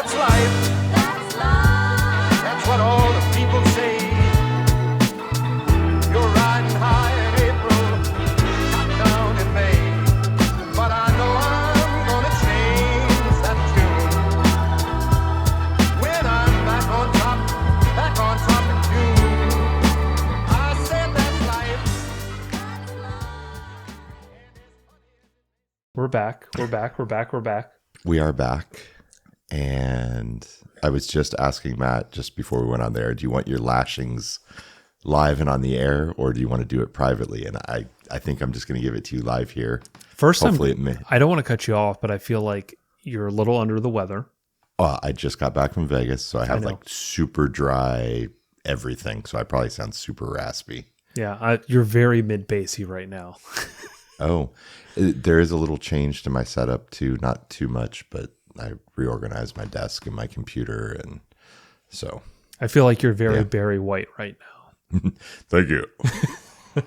that's life. That's life. That's what all the people say. You're riding high in April, shot down in May. But I know I'm gonna change that tune when I'm back on top in June. I said that's life. We're back. We are back. And I was just asking Matt just before we went on there, do you want your lashings live and on the air, or do you want to do it privately? And I think I'm just going to give it to you live here. First, I don't want to cut you off, but I feel like you're a little under the weather. I just got back from Vegas, so I have like super dry everything. So I probably sound super raspy. Yeah, you're very mid-bassy right now. There is a little change to my setup too. Not too much, but I reorganized my desk and my computer, and so I feel like you're very Barry White right now. Thank you. Thank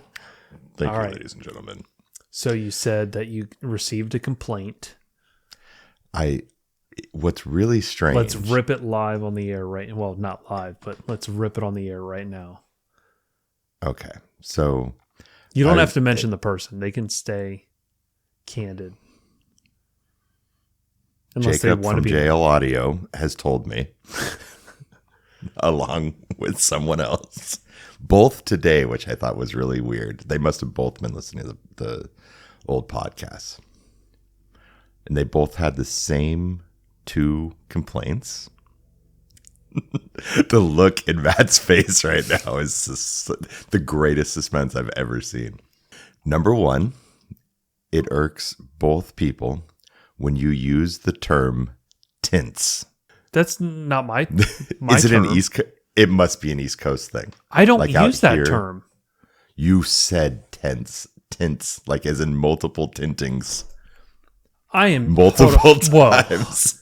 you, right. ladies and gentlemen. So you said that you received a complaint. What's really strange. Let's rip it live on the air right. Well, not live, but let's rip it on the air right now. Okay, so you don't have to mention the person; they can stay candid. Unless Jacob they want from to be JL Audio has told me, along with someone else, both today, which I thought was really weird. They must have both been listening to the old podcasts. And they both had the same 2 complaints. The look in Matt's face right now is just the greatest suspense I've ever seen. Number 1, it irks both people when you use the term tints. That's not my Is it term. an East Coast? It must be an East Coast thing. I don't like use that here, term. You said tints, like as in multiple tintings. I am multiple times.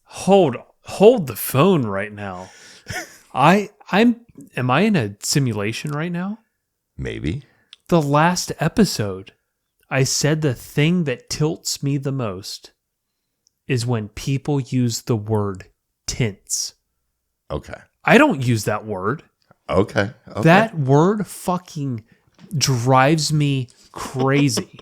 Hold the phone right now. Am I in a simulation right now? Maybe. The last episode, I said the thing that tilts me the most is when people use the word tints. Okay. I don't use that word. Okay. That word fucking drives me crazy.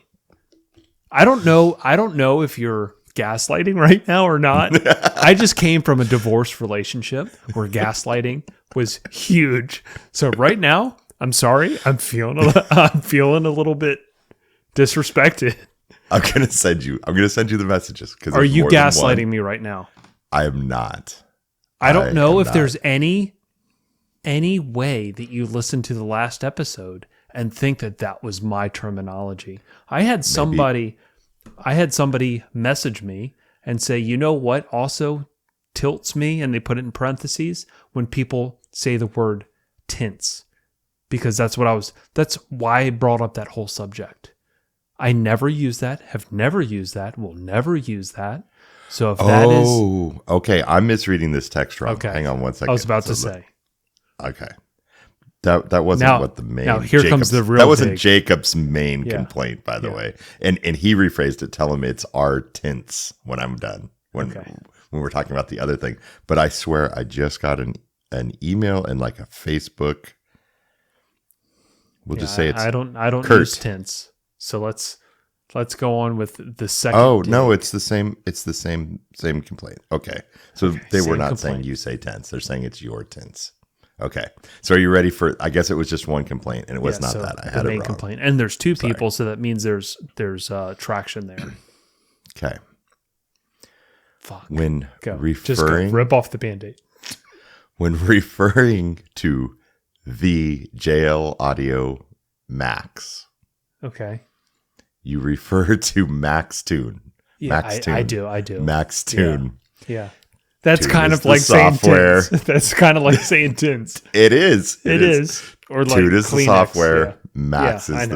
I don't know if you're gaslighting right now or not. I just came from a divorce relationship where gaslighting was huge. So right now, I'm sorry. I'm feeling a little bit disrespected. I'm gonna send you the messages. Are you gaslighting me right now? I am not. I don't know if there's any way that you listened to the last episode and think that was my terminology. I had somebody message me and say, you know what also tilts me, and they put it in parentheses, when people say the word tints, because that's why I brought up that whole subject. I never use that, have never used that, will never use that. So if that is... Oh, okay. I'm misreading this text wrong. Okay. Hang on one second. I was about to say. Okay. That wasn't what the main... Now, here comes the real That wasn't big. Jacob's main complaint, by the way. And he rephrased it. Tell him it's our tints when I'm done. When we're talking about the other thing. But I swear I just got an email and like a Facebook. We'll just say it's I don't Kurt. use tints. So let's go on with the second. Oh, no, it's the same complaint. Okay. So they were not saying you say tints. They're saying it's your tints. Okay. So are you ready for, I guess it was just one complaint and it was not that. I had it wrong. Complaint. And there's 2 people, so that means there's traction there. Okay. Fuck. When Just go. Rip off the Band-Aid. When referring to the JL Audio Max. Okay. You refer to Max Tune. Yeah, Max Tune. I do. Max Tune. Yeah. That's Tune kind is of the like software. saying tints. That's kind of like saying tints. It is. It is. Or like Tune is Kleenex, the software. Yeah. Max is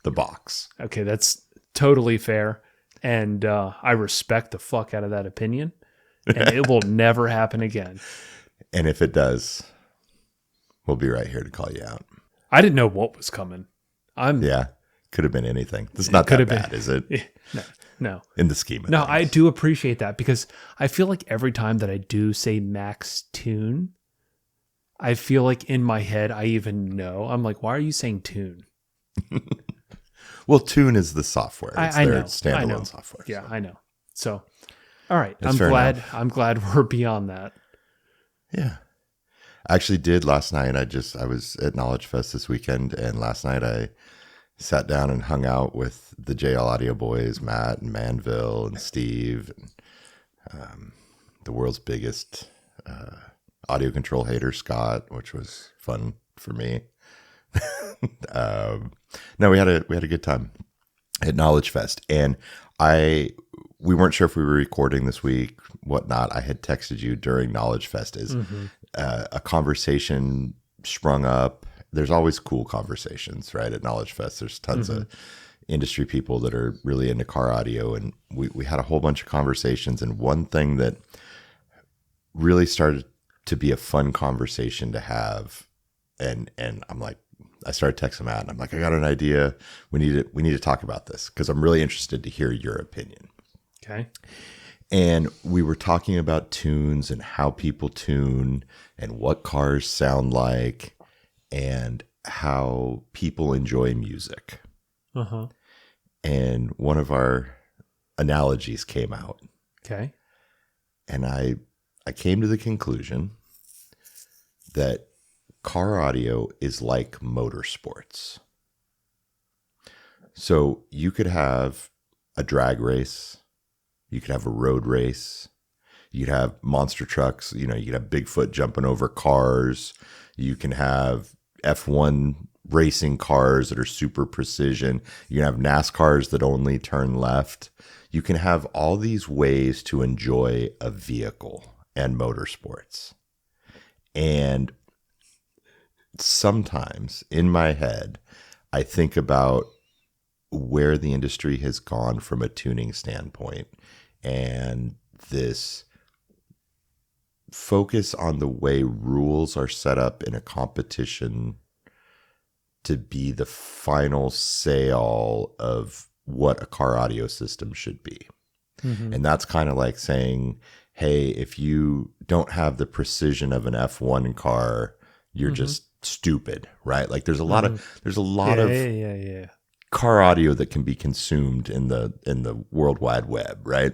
the box. Okay, that's totally fair. And I respect the fuck out of that opinion. And it will never happen again. And if it does, we'll be right here to call you out. I didn't know what was coming. Yeah. Could have been anything. This is not that bad, is it? No. No. in the scheme of No, things. I do appreciate that because I feel like every time that I do say max tune, I feel like in my head, I even know. I'm like, why are you saying tune? Well, Tune is the software. It's I their know. standalone software. Yeah, so. I know. So, all right. That's fair enough. I'm glad we're beyond that. Yeah. I actually did last night. I was at Knowledge Fest this weekend, and last night I sat down and hung out with the JL Audio boys, Matt and Manville and Steve, and the world's biggest audio control hater, Scott, which was fun for me. No, we had a good time at Knowledge Fest, and we weren't sure if we were recording this week, whatnot. I had texted you during Knowledge Fest as a conversation sprung up. There's always cool conversations, right? At Knowledge Fest, there's tons of industry people that are really into car audio, and we had a whole bunch of conversations. And one thing that really started to be a fun conversation to have, and I'm like, I started texting Matt, and I'm like, I got an idea. We need to talk about this because I'm really interested to hear your opinion. Okay. And we were talking about tunes and how people tune and what cars sound like and how people enjoy music. Uh-huh. And one of our analogies came out. Okay. And I came to the conclusion that car audio is like motorsports. So you could have a drag race, you could have a road race, you could have monster trucks, you could have Bigfoot jumping over cars, you can have F1 racing cars that are super precision, you can have NASCARs that only turn left. You can have all these ways to enjoy a vehicle and motorsports. And sometimes in my head, I think about where the industry has gone from a tuning standpoint and this focus on the way rules are set up in a competition to be the final say-all of what a car audio system should be. Mm-hmm. And that's kind of like saying, hey, if you don't have the precision of an F1 car, you're just stupid, right? Like there's a lot of car audio that can be consumed in the World Wide Web, right?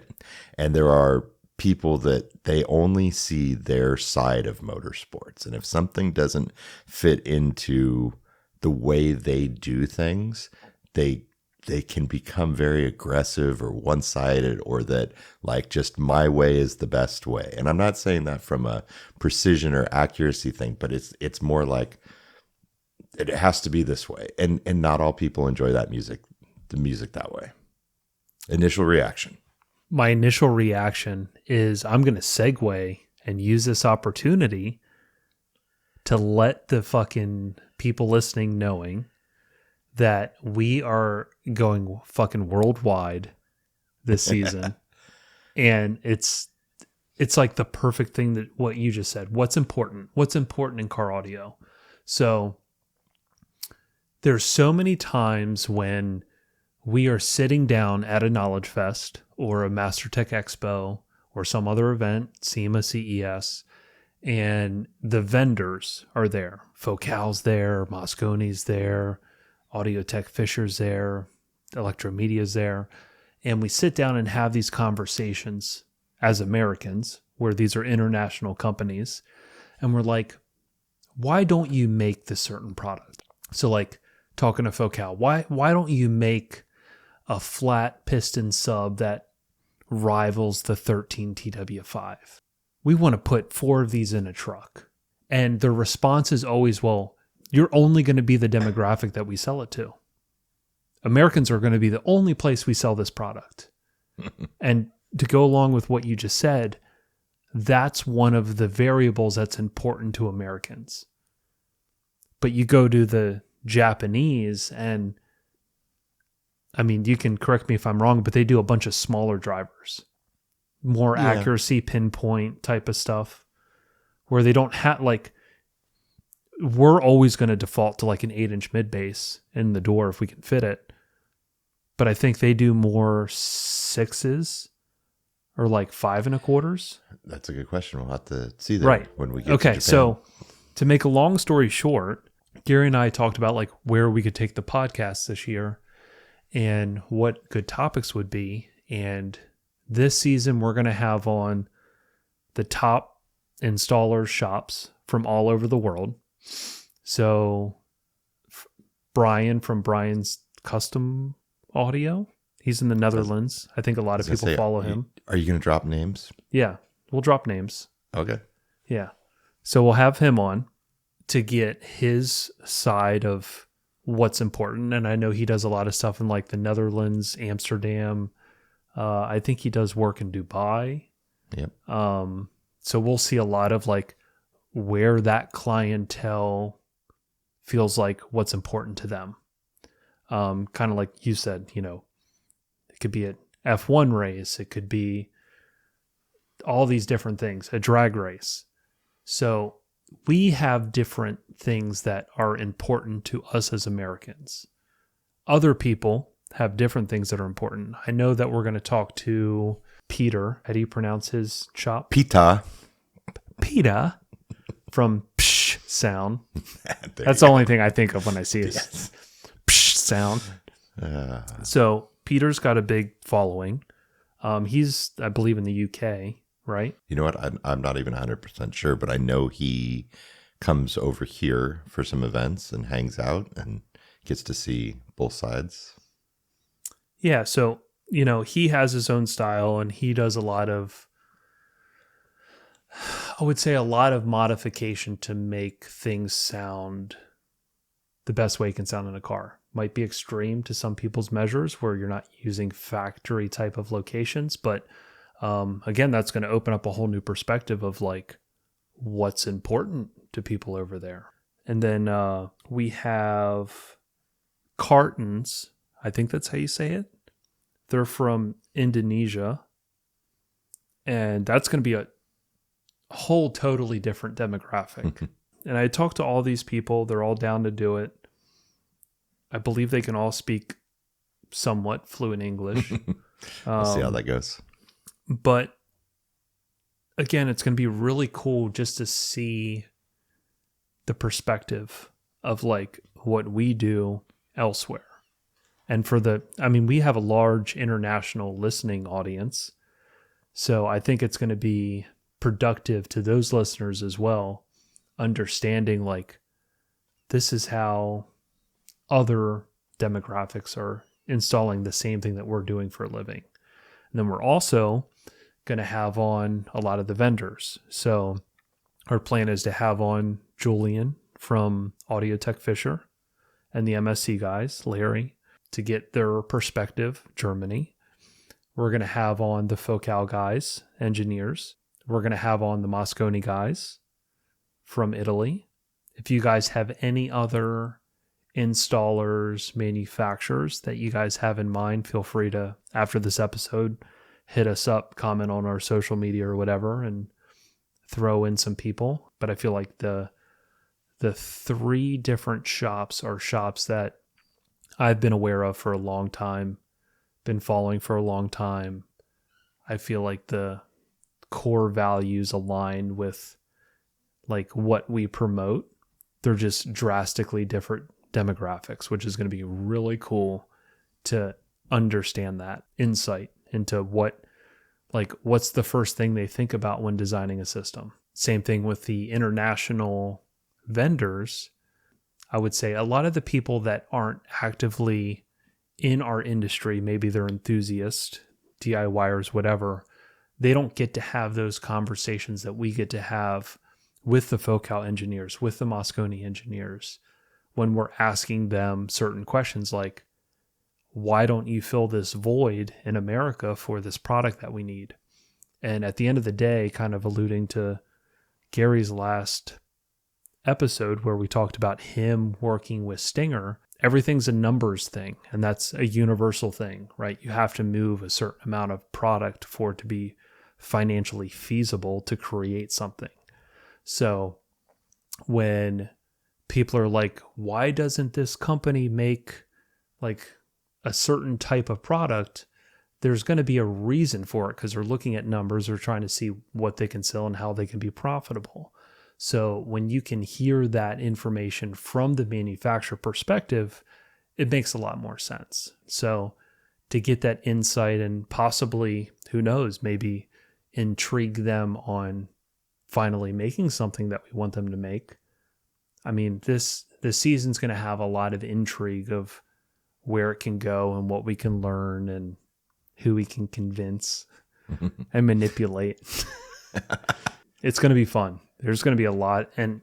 And there are people that they only see their side of motorsports. And if something doesn't fit into the way they do things, they can become very aggressive or one-sided, or that like just my way is the best way. And I'm not saying that from a precision or accuracy thing, but it's more like it has to be this way. And not all people enjoy the music that way. Initial reaction. My initial reaction is I'm going to segue and use this opportunity to let the fucking people listening knowing that we are going fucking worldwide this season. And it's like the perfect thing that what you just said. What's important in car audio. So there's so many times when we are sitting down at a Knowledge Fest or a MasterTech Expo or some other event, SEMA, CES, and the vendors are there. Focal's there, Mosconi's there, Audiotech Fisher's there, Electromedia's there. And we sit down and have these conversations as Americans, where these are international companies. And we're like, why don't you make this certain product? So like talking to Focal, why don't you make a flat piston sub that rivals the 13 TW5? We want to put 4 of these in a truck. And the response is always, well, you're only going to be the demographic that we sell it to. Americans are going to be the only place we sell this product. And to go along with what you just said, that's one of the variables that's important to Americans. But you go to the Japanese, and I mean, you can correct me if I'm wrong, but they do a bunch of smaller drivers, more accuracy, pinpoint type of stuff, where they don't have like, we're always going to default to like an 8-inch mid bass in the door if we can fit it. but I think they do more 6s or like 5 1/4s. That's a good question. We'll have to see that Right. when we get to Okay, Japan. so to make a long story short, Gary and I talked about like where we could take the podcast this year and what good topics would be. And this season, we're going to have on the top installers shops from all over the world. So Brian from Brian's Custom Audio, he's in the Netherlands. I think a lot of people follow him. Are you going to drop names? Yeah, we'll drop names. Okay. Yeah. So we'll have him on to get his side of what's important. And I know he does a lot of stuff in like the Netherlands, Amsterdam. I think he does work in Dubai. Yep. So we'll see a lot of like where that clientele feels like what's important to them. Kind of like you said, you know, it could be an F1 race. It could be all these different things, a drag race. So we have different things that are important to us as Americans. Other people have different things that are important. I know that we're going to talk to Peter. How do you pronounce his shop? Pita. Peter from Psh Sound. That's the only thing I think of when I see it. Yes. Psh Sound. So Peter's got a big following. He's, I believe, in the UK, right? You know what? I'm not even 100% sure, but I know he comes over here for some events and hangs out and gets to see both sides. Yeah, so, you know, he has his own style and he does a lot of, I would say, a lot of modification to make things sound the best way it can sound in a car. Might be extreme to some people's measures where you're not using factory type of locations, but again, that's going to open up a whole new perspective of like what's important to people over there. And then we have Cartons. I think that's how you say it. They're from Indonesia. And that's going to be a whole totally different demographic. And I talked to all these people. They're all down to do it. I believe they can all speak somewhat fluent English. We'll see how that goes. But again, it's going to be really cool just to see the perspective of like what we do elsewhere. And we have a large international listening audience. So I think it's going to be productive to those listeners as well, understanding like this is how other demographics are installing the same thing that we're doing for a living. And then we're also going to have on a lot of the vendors. So our plan is to have on Julian from Audio Tech Fisher and the MSC guys, Larry, to get their perspective, Germany. We're going to have on the Focal guys, engineers. We're going to have on the Mosconi guys from Italy. If you guys have any other installers, manufacturers that you guys have in mind, feel free to, after this episode, hit us up, comment on our social media or whatever, and throw in some people. But I feel like the 3 different shops are shops that I've been aware of for a long time, been following for a long time. I feel like the core values align with like what we promote. They're just drastically different demographics, which is going to be really cool to understand that insight into what's the first thing they think about when designing a system. Same thing with the international vendors. I would say a lot of the people that aren't actively in our industry, maybe they're enthusiasts, DIYers, whatever, they don't get to have those conversations that we get to have with the Focal engineers, with the Mosconi engineers, when we're asking them certain questions like, why don't you fill this void in America for this product that we need? And at the end of the day, kind of alluding to Gary's last episode where we talked about him working with Stinger, everything's a numbers thing, and that's a universal thing, right? You have to move a certain amount of product for it to be financially feasible to create something. So when people are like, why doesn't this company make like a certain type of product, there's going to be a reason for it because they're looking at numbers, they're trying to see what they can sell and how they can be profitable. So when you can hear that information from the manufacturer perspective, it makes a lot more sense. So to get that insight and possibly, who knows, maybe intrigue them on finally making something that we want them to make. I mean, this season's going to have a lot of intrigue of where it can go and what we can learn and who we can convince and manipulate. It's going to be fun. There's going to be a lot. And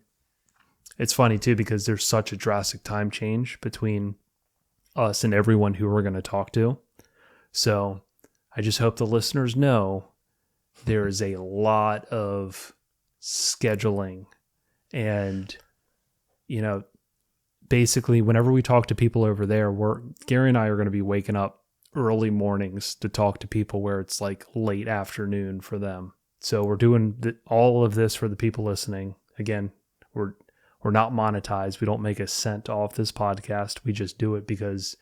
it's funny too, because there's such a drastic time change between us and everyone who we're going to talk to. So I just hope the listeners know there is a lot of scheduling and, basically whenever we talk to people over there, Gary and I are going to be waking up early mornings to talk to people where it's like late afternoon for them. So we're doing all of this for the people listening. Again, we're not monetized. We don't make a cent off this podcast. We just do it because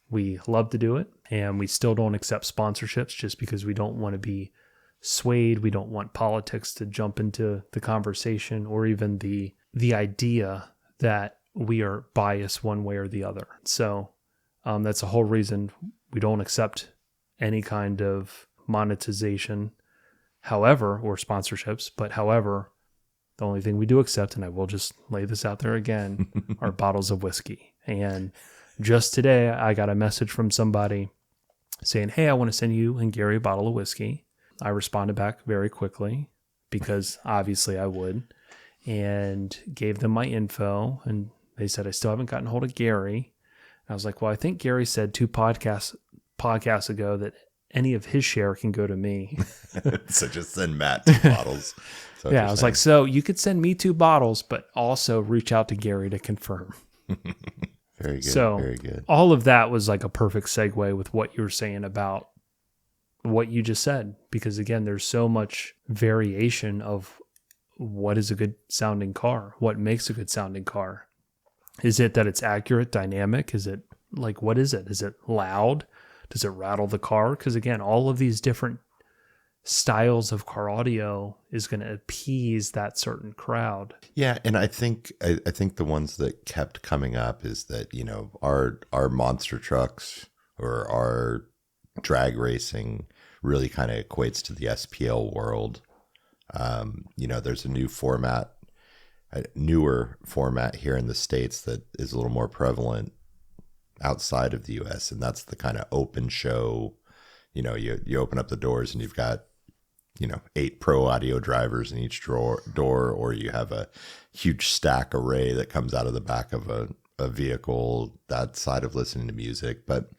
we love to do it. And we still don't accept sponsorships just because we don't want to be swayed. We don't want politics to jump into the conversation or even the idea that we are biased one way or the other. So that's the whole reason we don't accept any kind of monetization, however, or sponsorships. But however, the only thing we do accept, and I will just lay this out there again, are bottles of whiskey. And just today, I got a message from somebody saying, hey, I want to send you and Gary a bottle of whiskey. I responded back very quickly because obviously I would, and gave them my info. And they said, I still haven't gotten hold of Gary. And I was like, well, I think Gary said 2 podcasts ago that any of his share can go to me. So just send Matt 2 bottles. Yeah, I was like, so you could send me 2 bottles, but also reach out to Gary to confirm. Very good. So very good. All of that was like a perfect segue with what you were saying about what you just said, because again, there's so much variation of what is a good sounding car, what makes a good sounding car. Is it that it's accurate, dynamic? Is it like, what is it? Is it loud? Does it rattle the car? Because again, all of these different styles of car audio is going to appease that certain crowd. Yeah, and I think the ones that kept coming up is that, our monster trucks or our drag racing really kind of equates to the SPL world. There's a newer format here in the States that is a little more prevalent outside of the US, and that's the kind of open show. You open up the doors and you've got 8 pro audio drivers in each door, or you have a huge stack array that comes out of the back of a vehicle, that side of listening to music. But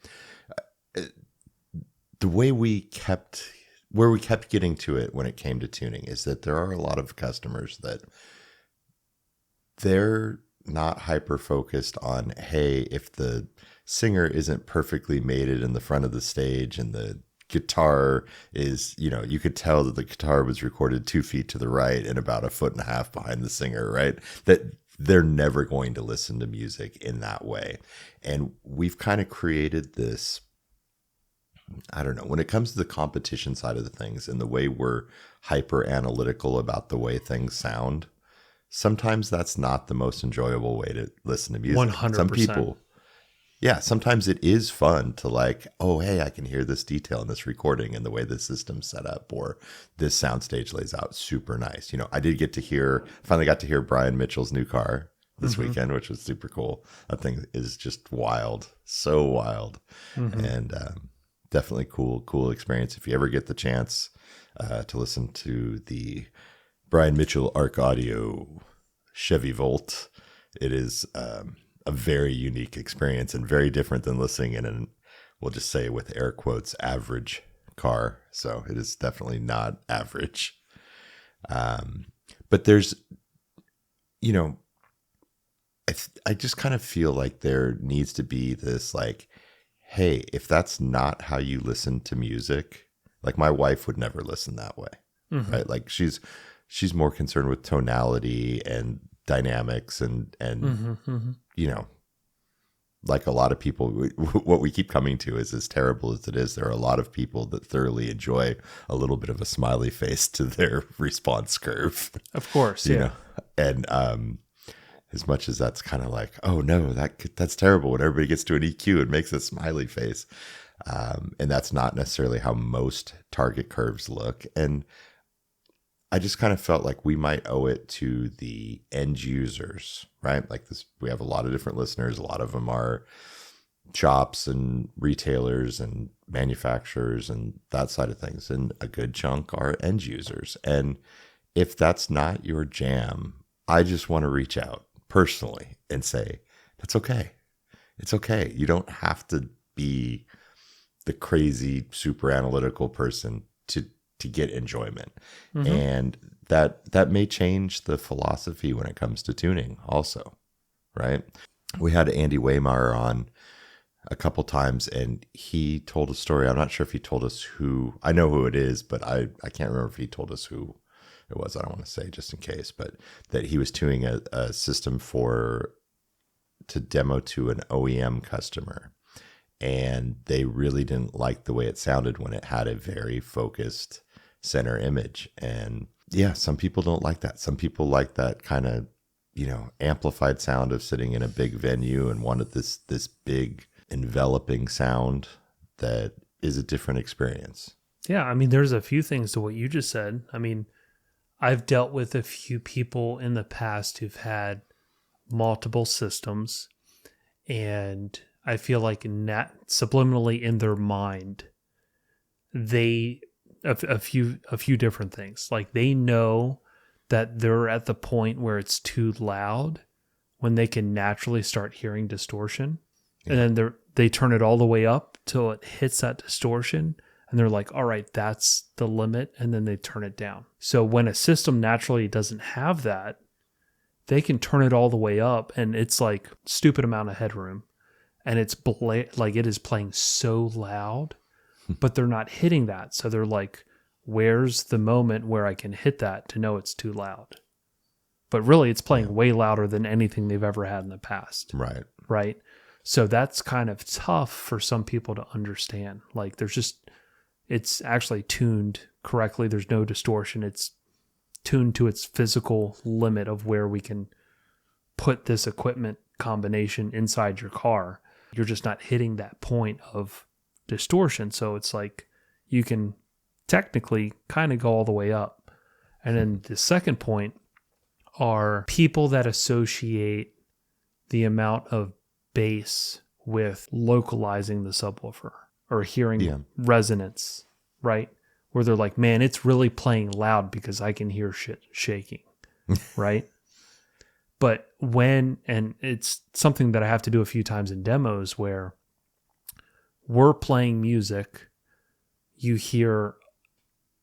the way we kept getting to it when it came to tuning is that there are a lot of customers that they're not hyper focused on, hey, if the singer isn't perfectly mated in the front of the stage and the guitar is, you could tell that the guitar was recorded 2 feet to the right and about 1.5 feet behind the singer, right? That they're never going to listen to music in that way. And we've kind of created this, I don't know, when it comes to the competition side of the things and the way we're hyper analytical about the way things sound, sometimes that's not the most enjoyable way to listen to music. 100%. Some people, sometimes it is fun to like, oh, hey, I can hear this detail in this recording and the way the system's set up, or this soundstage lays out super nice. I finally got to hear Brian Mitchell's new car this weekend, which was super cool. That thing is just wild, so wild. And definitely cool experience. If you ever get the chance to listen to the Brian Mitchell Arc Audio Chevy Volt, it is a very unique experience and very different than listening in an, we'll just say with air quotes, average car. So it is definitely not average. But there's, I just kind of feel like there needs to be this like, hey, if that's not how you listen to music, like my wife would never listen that way, right? Like she's more concerned with tonality and dynamics and like a lot of people, what we keep coming to is, as terrible as it is, there are a lot of people that thoroughly enjoy a little bit of a smiley face to their response curve. Of course, you yeah. know? And as much as that's kind of like, oh no, that's terrible. When everybody gets to an EQ, it makes a smiley face. And that's not necessarily how most target curves look. And I just kind of felt like we might owe it to the end users, right? Like this, we have a lot of different listeners. A lot of them are shops and retailers and manufacturers and that side of things. And a good chunk are end users. And if that's not your jam, I just want to reach out personally and say, that's okay. It's okay. You don't have to be the crazy, super analytical person to get enjoyment. Mm-hmm. And that may change the philosophy when it comes to tuning also, right? We had Andy Waymire on a couple times, and he told a story. I'm not sure if he told us who, I know who it is, but I can't remember if he told us who it was. I don't want to say just in case, but that he was tuning a system to demo to an OEM customer. And they really didn't like the way it sounded when it had a very focused center image. And yeah, some people don't like that. Some people like that kind of, amplified sound of sitting in a big venue and wanted this big enveloping sound that is a different experience. Yeah, I mean, there's a few things to what you just said. I mean, I've dealt with a few people in the past who've had multiple systems, and I feel like subliminally in their mind, a few different things. Like they know that they're at the point where it's too loud when they can naturally start hearing distortion. Yeah. And then they turn it all the way up till it hits that distortion. And they're like, all right, that's the limit. And then they turn it down. So when a system naturally doesn't have that, they can turn it all the way up and it's like stupid amount of headroom. And it's like it is playing so loud, but they're not hitting that. So they're like, where's the moment where I can hit that to know it's too loud? But really, it's playing way louder than anything they've ever had in the past. Right. Right. So that's kind of tough for some people to understand. Like it's actually tuned correctly. There's no distortion. It's tuned to its physical limit of where we can put this equipment combination inside your car. You're just not hitting that point of distortion. So it's like you can technically kind of go all the way up. And then the second point are people that associate the amount of bass with localizing the subwoofer or hearing resonance, right? Where they're like, man, it's really playing loud because I can hear shit shaking, right? But and it's something that I have to do a few times in demos where we're playing music, you hear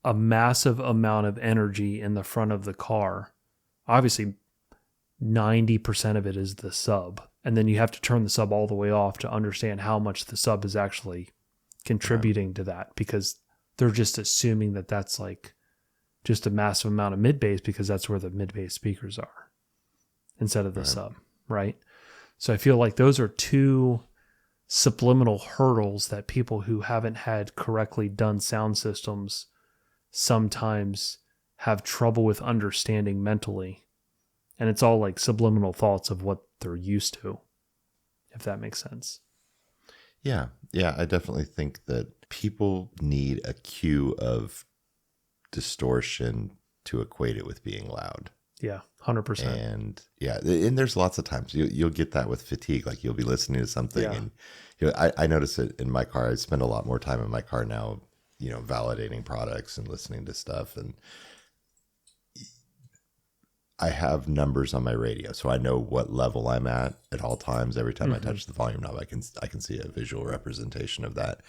a massive amount of energy in the front of the car. Obviously, 90% of it is the sub. And then you have to turn the sub all the way off to understand how much the sub is actually contributing to that, because they're just assuming that that's like just a massive amount of mid bass because that's where the mid bass speakers are instead of the sub, right? So I feel like those are two subliminal hurdles that people who haven't had correctly done sound systems sometimes have trouble with understanding mentally. And it's all like subliminal thoughts of what they're used to, if that makes sense. Yeah. Yeah. I definitely think that people need a cue of distortion to equate it with being loud. Yeah, 100%. And and there's lots of times you'll get that with fatigue. Like you'll be listening to something and I notice it in my car. I spend a lot more time in my car now, validating products and listening to stuff. And I have numbers on my radio, so I know what level I'm at all times. Every time I touch the volume knob, I can see a visual representation of that.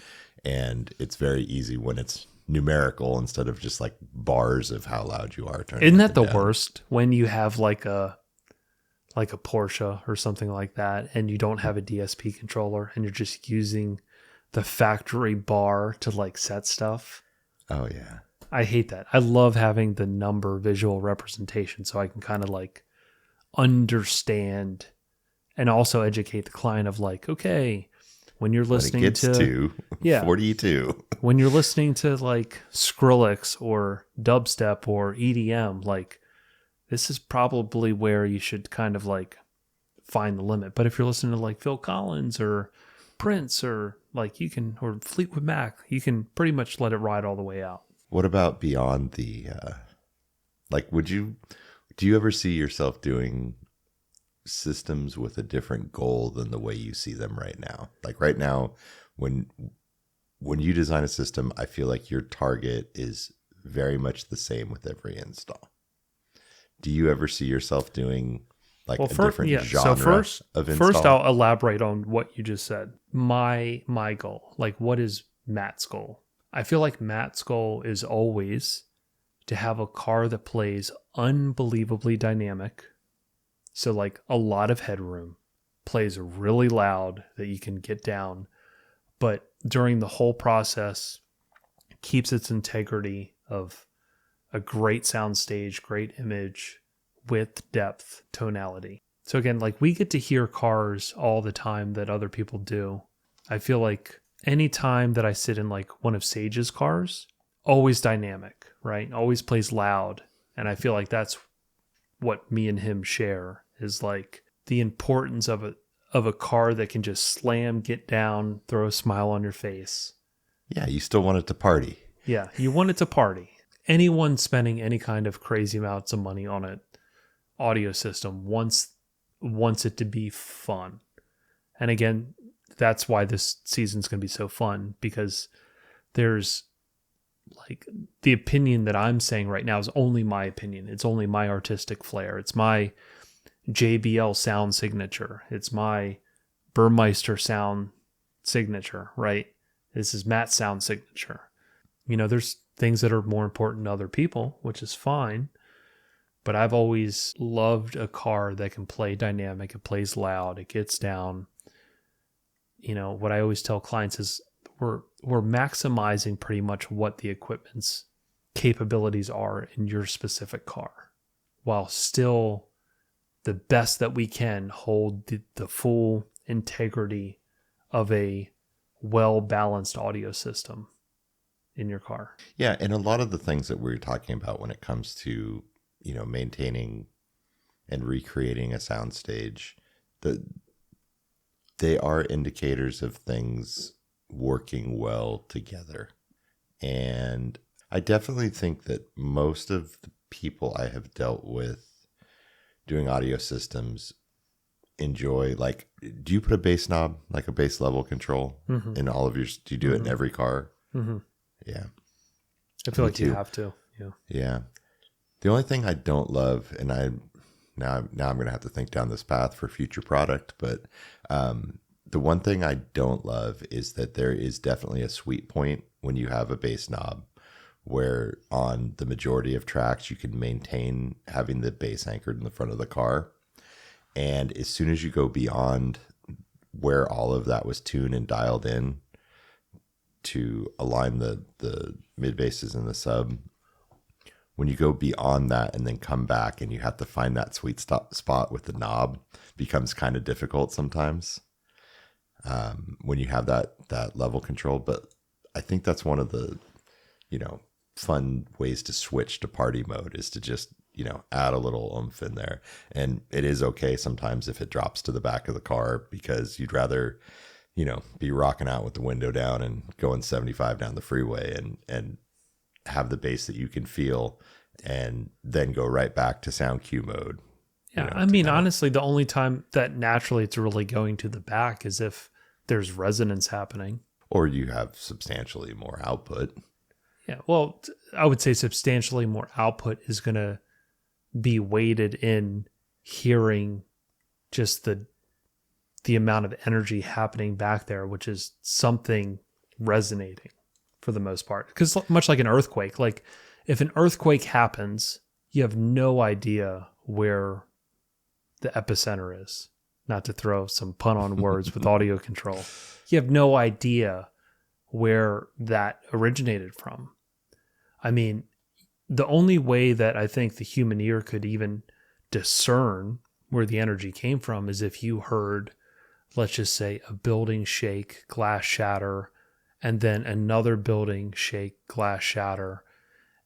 And it's very easy when it's numerical instead of just like bars of how loud you are. Isn't that the worst when you have like a Porsche or something like that and you don't have a DSP controller and you're just using the factory bar to like set stuff? Oh yeah. I hate that. I love having the number visual representation so I can kind of like understand and also educate the client of like, okay, when you're listening When it gets to yeah. 42. when you're listening to like Skrillex or dubstep or EDM, like this is probably where you should kind of like find the limit. But if you're listening to like Phil Collins or Prince or like you can, or Fleetwood Mac, you can pretty much let it ride all the way out. What about beyond the, like, do you ever see yourself doing systems with a different goal than the way you see them right now? Like right now, when you design a system, I feel like your target is very much the same with every install. Do you ever see yourself doing like a different genre of install? First, I'll elaborate on what you just said. My goal, like what is Matt's goal? I feel like Matt's goal is always to have a car that plays unbelievably dynamic. So like a lot of headroom, plays really loud that you can get down, but during the whole process keeps its integrity of a great soundstage, great image, width, depth, tonality. So again, like we get to hear cars all the time that other people do. I feel like any time that I sit in like one of Sage's cars, always dynamic, right? Always plays loud. And I feel like that's what me and him share, is like the importance of a car that can just slam, get down, throw a smile on your face. Yeah, you still want it to party. Yeah, you want it to party. Anyone spending any kind of crazy amounts of money on an audio system wants it to be fun. And again, that's why this season's going to be so fun, because there's like the opinion that I'm saying right now is only my opinion. It's only my artistic flair. It's my JBL sound signature. It's my Burmeister sound signature, right? This is Matt's sound signature. You know, there's things that are more important to other people, which is fine. But I've always loved a car that can play dynamic. It plays loud. It gets down. You know, what I always tell clients is we're maximizing pretty much what the equipment's capabilities are in your specific car, while still the best that we can hold the full integrity of a well-balanced audio system in your car. Yeah, and a lot of the things that we're talking about when it comes to, you know, maintaining and recreating a soundstage, they are indicators of things working well together. And I definitely think that most of the people I have dealt with doing audio systems enjoy, like, do you put a bass knob, like a bass level control in all of your, do you do it in every car? Mm-hmm. Yeah. I feel like you have to. Yeah. Yeah. The only thing I don't love, and now I'm going to have to think down this path for future product, but the one thing I don't love is that there is definitely a sweet point when you have a bass knob where on the majority of tracks you can maintain having the bass anchored in the front of the car. And as soon as you go beyond where all of that was tuned and dialed in to align the mid basses and the sub, when you go beyond that and then come back and you have to find that sweet spot with the knob, becomes kind of difficult sometimes when you have that level control. But I think that's one of the, you know, fun ways to switch to party mode, is to just, you know, add a little oomph in there. And it is okay sometimes if it drops to the back of the car, because you'd rather, you know, be rocking out with the window down and going 75 down the freeway and have the bass that you can feel, and then go right back to sound cue mode. Yeah, you know, I mean, honestly, the only time that naturally it's really going to the back is if there's resonance happening. Or you have substantially more output. Yeah, well, I would say substantially more output is going to be weighted in hearing just the amount of energy happening back there, which is something resonating for the most part. Because much like an earthquake, like if an earthquake happens, you have no idea where the epicenter is. Not to throw some pun on words with audio control. You have no idea where that originated from. I mean, the only way that I think the human ear could even discern where the energy came from is if you heard, let's just say, a building shake, glass shatter, and then another building shake, glass shatter,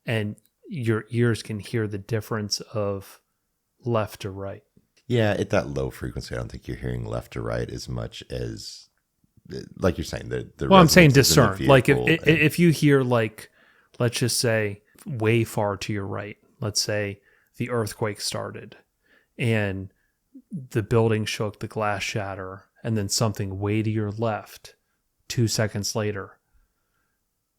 and your ears can hear the difference of left to right. Yeah, at that low frequency, I don't think you're hearing left to right as much as, like you're saying, well, I'm saying resonance is in the discern. Like vehicle if you hear, like, let's just say way far to your right, let's say the earthquake started and the building shook, the glass shatter, and then something way to your left 2 seconds later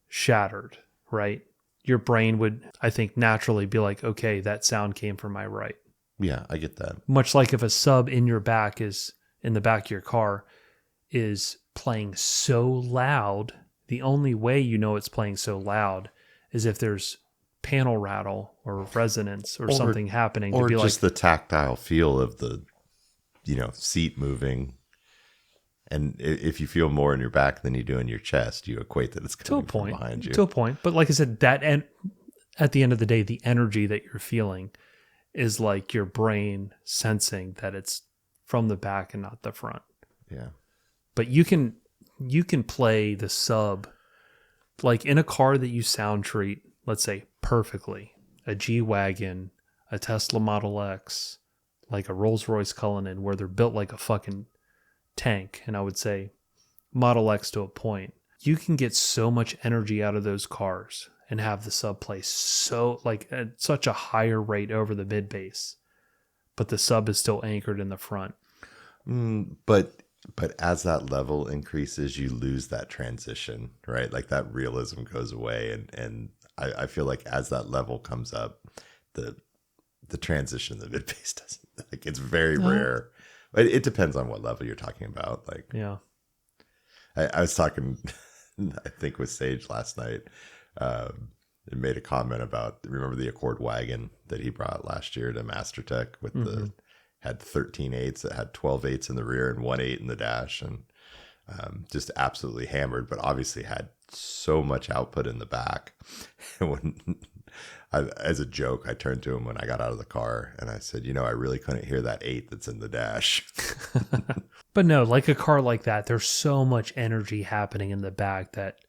shattered, right? Your brain would, I think, naturally be like, okay, that sound came from my right. Yeah, I get that. Much like if a sub in your back is in the back of your car is playing so loud, the only way you know it's playing so loud is if there's panel rattle or resonance or something happening. Or to be just like, the tactile feel of the, seat moving. And if you feel more in your back than you do in your chest, you equate that it's coming from behind you. To a point. But like I said, at the end of the day, the energy that you're feeling is like your brain sensing that it's from the back and not the front. Yeah. But you can play the sub like in a car that you sound treat, let's say perfectly, a G-Wagon, a Tesla Model X, like a Rolls-Royce Cullinan, where they're built like a fucking tank. And I would say Model X to a point. You can get so much energy out of those cars and have the sub play so like at such a higher rate over the mid bass, but the sub is still anchored in the front. But as that level increases, you lose that transition, right? Like that realism goes away, and I feel like as that level comes up, the transition in the mid bass doesn't. Like it's very rare. It depends on what level you're talking about. Like, yeah, I was talking, I think with Sage last night. And made a comment about, remember the Accord wagon that he brought last year to MasterTech with had 13 eights, it had 12 eights in the rear and 1 8 in the dash, and just absolutely hammered, but obviously had so much output in the back. And when as a joke, I turned to him when I got out of the car and I said, I really couldn't hear that 8 that's in the dash. But no, like a car like that, there's so much energy happening in the back that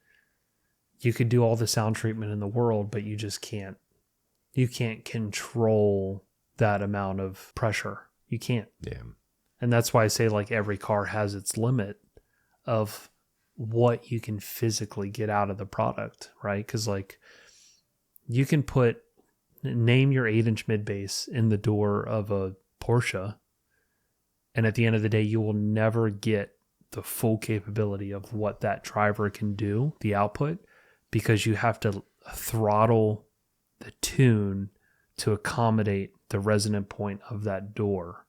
you could do all the sound treatment in the world, but you just can't. You can't control that amount of pressure. You can't. Yeah. And that's why I say like every car has its limit of what you can physically get out of the product, right? Because like you can name your 8-inch mid bass in the door of a Porsche, and at the end of the day, you will never get the full capability of what that driver can do, the output, because you have to throttle the tune to accommodate the resonant point of that door.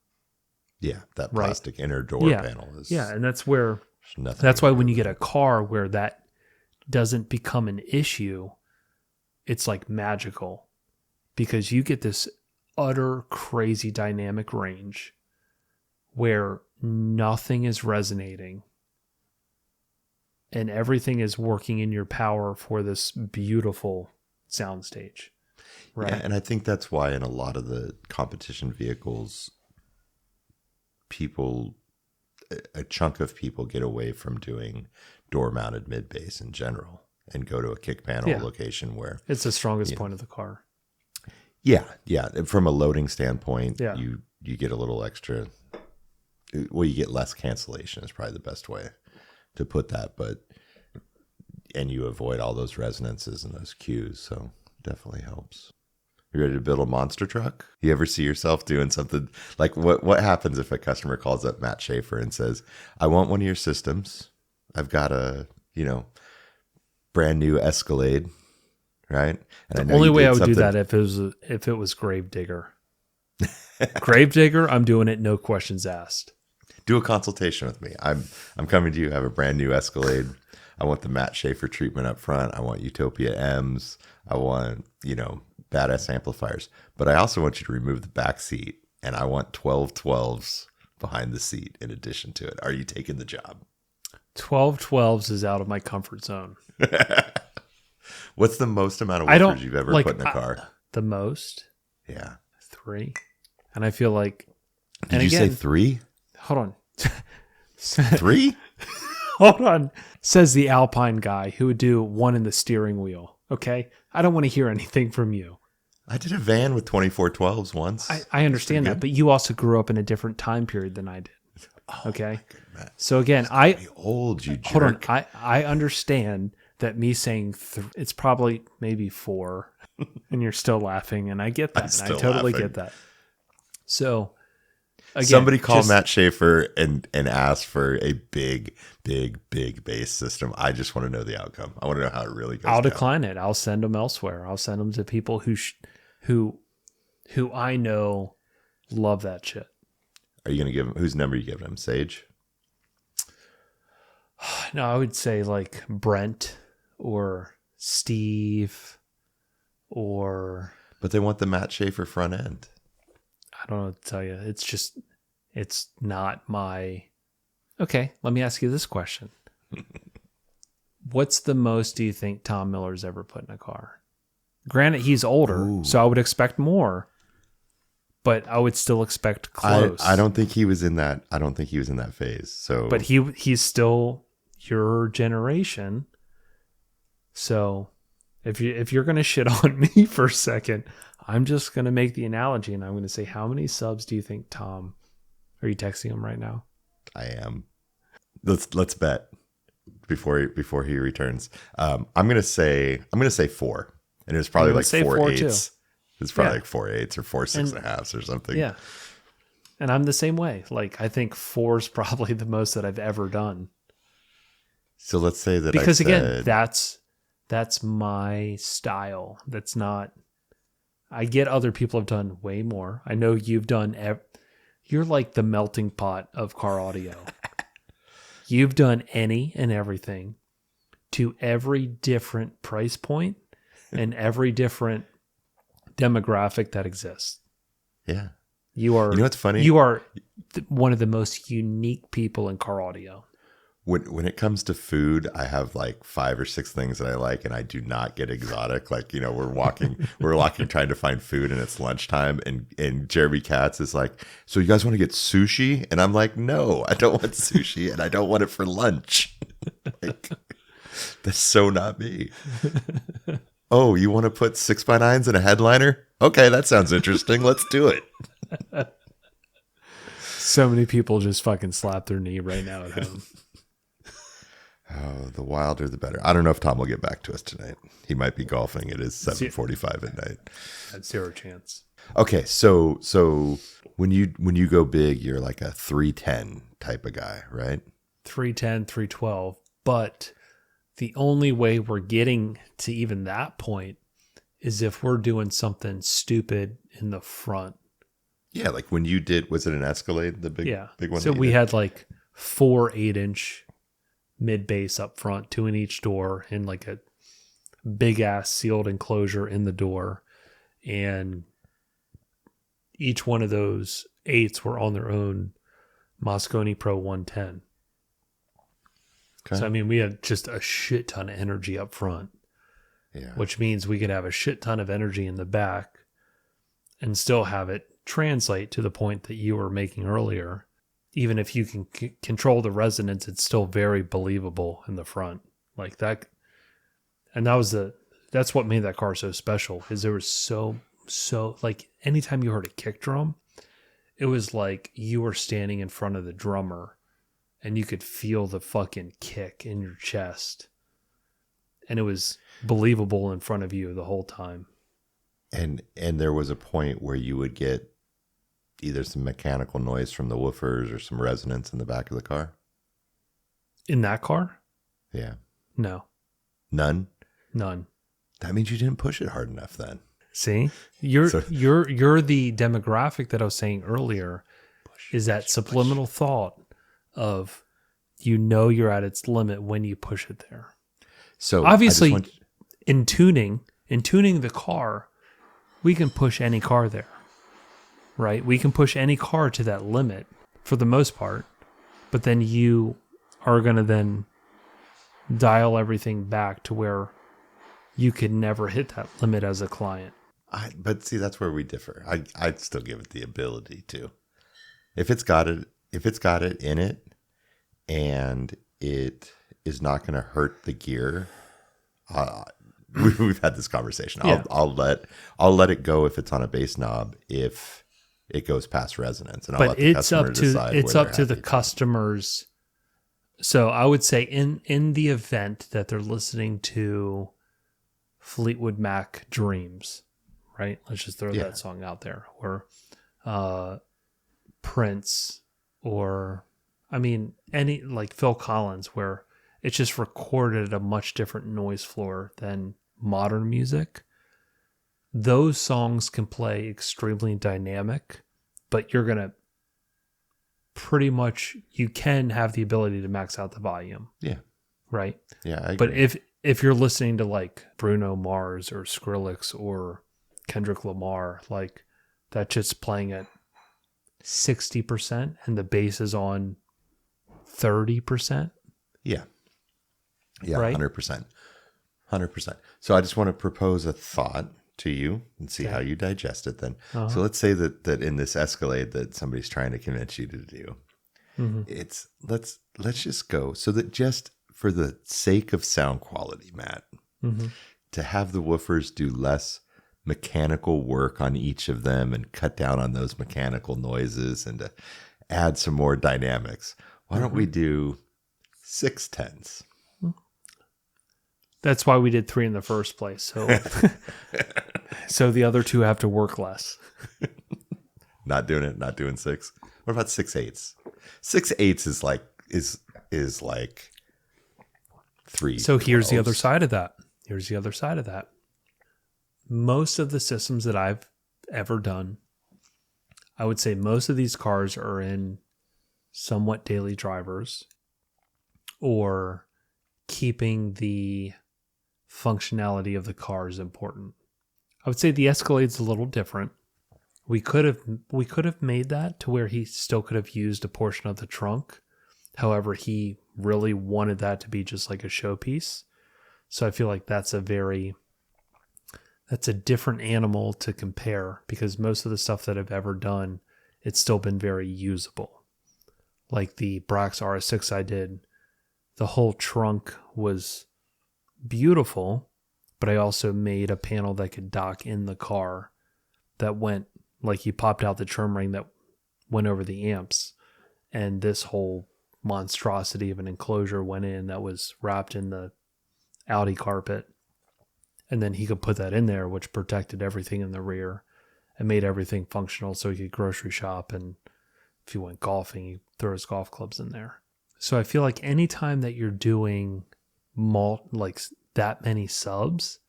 Yeah, that plastic inner door panel is. Yeah, and that's where. That's why when you get a car where that doesn't become an issue, it's like magical, because you get this utter crazy dynamic range where nothing is resonating and everything is working in your power for this beautiful soundstage. Right. Yeah, and I think that's why in a lot of the competition vehicles, a chunk of people get away from doing door-mounted mid-bass in general and go to a kick panel location where it's the strongest point of the car. Yeah. From a loading standpoint, Yeah. you get a little extra. Well, you get less cancellation is probably the best way to put that, and you avoid all those resonances and those cues, so definitely helps. You ready to build a monster truck? You ever see yourself doing something like what happens if a customer calls up Matt Schaeffer and says, I want one of your systems. I've got a, brand new Escalade, right? And The I know only you way did I would do something- that if it was Gravedigger. Gravedigger, I'm doing it, no questions asked. Do a consultation with me. I'm coming to you. I have a brand new Escalade. I want the Matt Schaeffer treatment up front. I want Utopia M's. I want, badass amplifiers. But I also want you to remove the back seat, and I want 1212s behind the seat in addition to it. Are you taking the job? 1212s is out of my comfort zone. What's the most amount of woofers you've ever put in a car? The most? Yeah. 3. And I feel like Did you say 3? Hold on. 3? Hold on. Says the Alpine guy who would do 1 in the steering wheel. Okay? I don't want to hear anything from you. I did a van with 2412s once. I understand that, but you also grew up in a different time period than I did. Okay? So again, old, you jerk. hold on. I understand that me saying it's probably maybe 4 and you're still laughing, and I get that. And I totally get that. So again, somebody call Matt Schaeffer and ask for a big bass system. I just want to know the outcome. I want to know how it really goes. I'll decline it. I'll send them elsewhere. I'll send them to people who I know love that shit. Are you going to give him, whose number are you giving him? Sage? No, I would say like Brent or Steve or... But they want the Matt Schaeffer front end. I don't know what to tell you. It's not my... Okay, let me ask you this question. What's the most do you think Tom Miller's ever put in a car? Granted, he's older, so I would expect more, but I would still expect close. I don't think he was in that. I don't think he was in that phase. So, but he's still your generation. So if you're gonna shit on me for a second, I'm just gonna make the analogy, and I'm gonna say, how many subs do you think Tom? Are you texting him right now? I am. Let's bet before he returns. I'm gonna say 4. And it was probably like 4 8s. It's probably like 4 8s or 4 6.5s or something. Yeah. And I'm the same way. Like, I think 4 is probably the most that I've ever done. So let's say that because again, that's my style. That's not. I get other people have done way more. I know you've done. You're like the melting pot of car audio. You've done any and everything to every different price point. And every different demographic that exists. Yeah. You are. You know what's funny? You are one of the most unique people in car audio. When it comes to food, I have like 5 or 6 things that I like, and I do not get exotic. Like, you know, we're walking trying to find food, and it's lunchtime, and Jeremy Katz is like, "So you guys want to get sushi?" And I'm like, "No, I don't want sushi, and I don't want it for lunch." Like, that's so not me. Oh, you want to put 6x9s in a headliner? Okay, that sounds interesting. Let's do it. So many people just fucking slap their knee right now at home. Oh, the wilder the better. I don't know if Tom will get back to us tonight. He might be golfing. It is 7:45 at night. That's 0 chance. Okay, so when you go big, you're like a 310 type of guy, right? 310, 312, but the only way we're getting to even that point is if we're doing something stupid in the front. Yeah, like when you did, was it an Escalade, the big one? So we had like 4 8-inch mid bass up front, 2 in each door, and like a big ass sealed enclosure in the door. And each one of those 8s were on their own Mosconi Pro 110. Okay. So, I mean, we had just a shit ton of energy up front, which means we could have a shit ton of energy in the back and still have it translate to the point that you were making earlier. Even if you can control the resonance, it's still very believable in the front like that. And that's what made that car so special, is there was so like anytime you heard a kick drum, it was like you were standing in front of the drummer. And you could feel the fucking kick in your chest. And it was believable in front of you the whole time. And there was a point where you would get either some mechanical noise from the woofers or some resonance in the back of the car. In that car? Yeah. No. None? None. That means you didn't push it hard enough then. See? You're the demographic that I was saying earlier, is that subliminal thought of, you know, you're at its limit when you push it there. So obviously in tuning the car, we can push any car there, right? We can push any car to that limit for the most part, but then you are going to then dial everything back to where you could never hit that limit as a client. But see, that's where we differ. I'd still give it the ability to. If it's got it in it, and it is not going to hurt the gear, we've had this conversation. Yeah. I'll let it go if it's on a bass knob if it goes past resonance, and I'll let the customer decide. It's up to the customers. So I would say in the event that they're listening to Fleetwood Mac Dreams, right? Let's just throw that song out there, or Prince, or any like Phil Collins, where it's just recorded at a much different noise floor than modern music. Those songs can play extremely dynamic, but you're going to you can have the ability to max out the volume. Yeah. Right? Yeah, I agree. But if you're listening to like Bruno Mars or Skrillex or Kendrick Lamar, like that just playing at 60% and the bass is on 30%. Yeah. Yeah, right? 100%. 100%. So I just want to propose a thought to you and see how you digest it then. Uh-huh. So let's say that in this Escalade that somebody's trying to convince you to do, it's let's just go so that just for the sake of sound quality, Matt, to have the woofers do less mechanical work on each of them and cut down on those mechanical noises and to add some more dynamics. Why don't we do 610s? That's why we did 3 in the first place. So, so the other 2 have to work less. Not doing 6. What about 6/8? 6/8 is like 3. So here's the other side of that. Most of the systems that I've ever done, I would say most of these cars are in somewhat daily drivers or keeping the functionality of the car is important. I would say the Escalade's a little different. We could have made that to where he still could have used a portion of the trunk. However, he really wanted that to be just like a showpiece. So I feel like that's a different animal to compare, because most of the stuff that I've ever done, it's still been very usable. Like the Brax RS6 I did, the whole trunk was beautiful, but I also made a panel that could dock in the car that went, like you popped out the trim ring that went over the amps, and this whole monstrosity of an enclosure went in that was wrapped in the Audi carpet. And then he could put that in there, which protected everything in the rear and made everything functional so he could grocery shop. And if he went golfing, he throw his golf clubs in there. So I feel like anytime that you're doing like that many subs,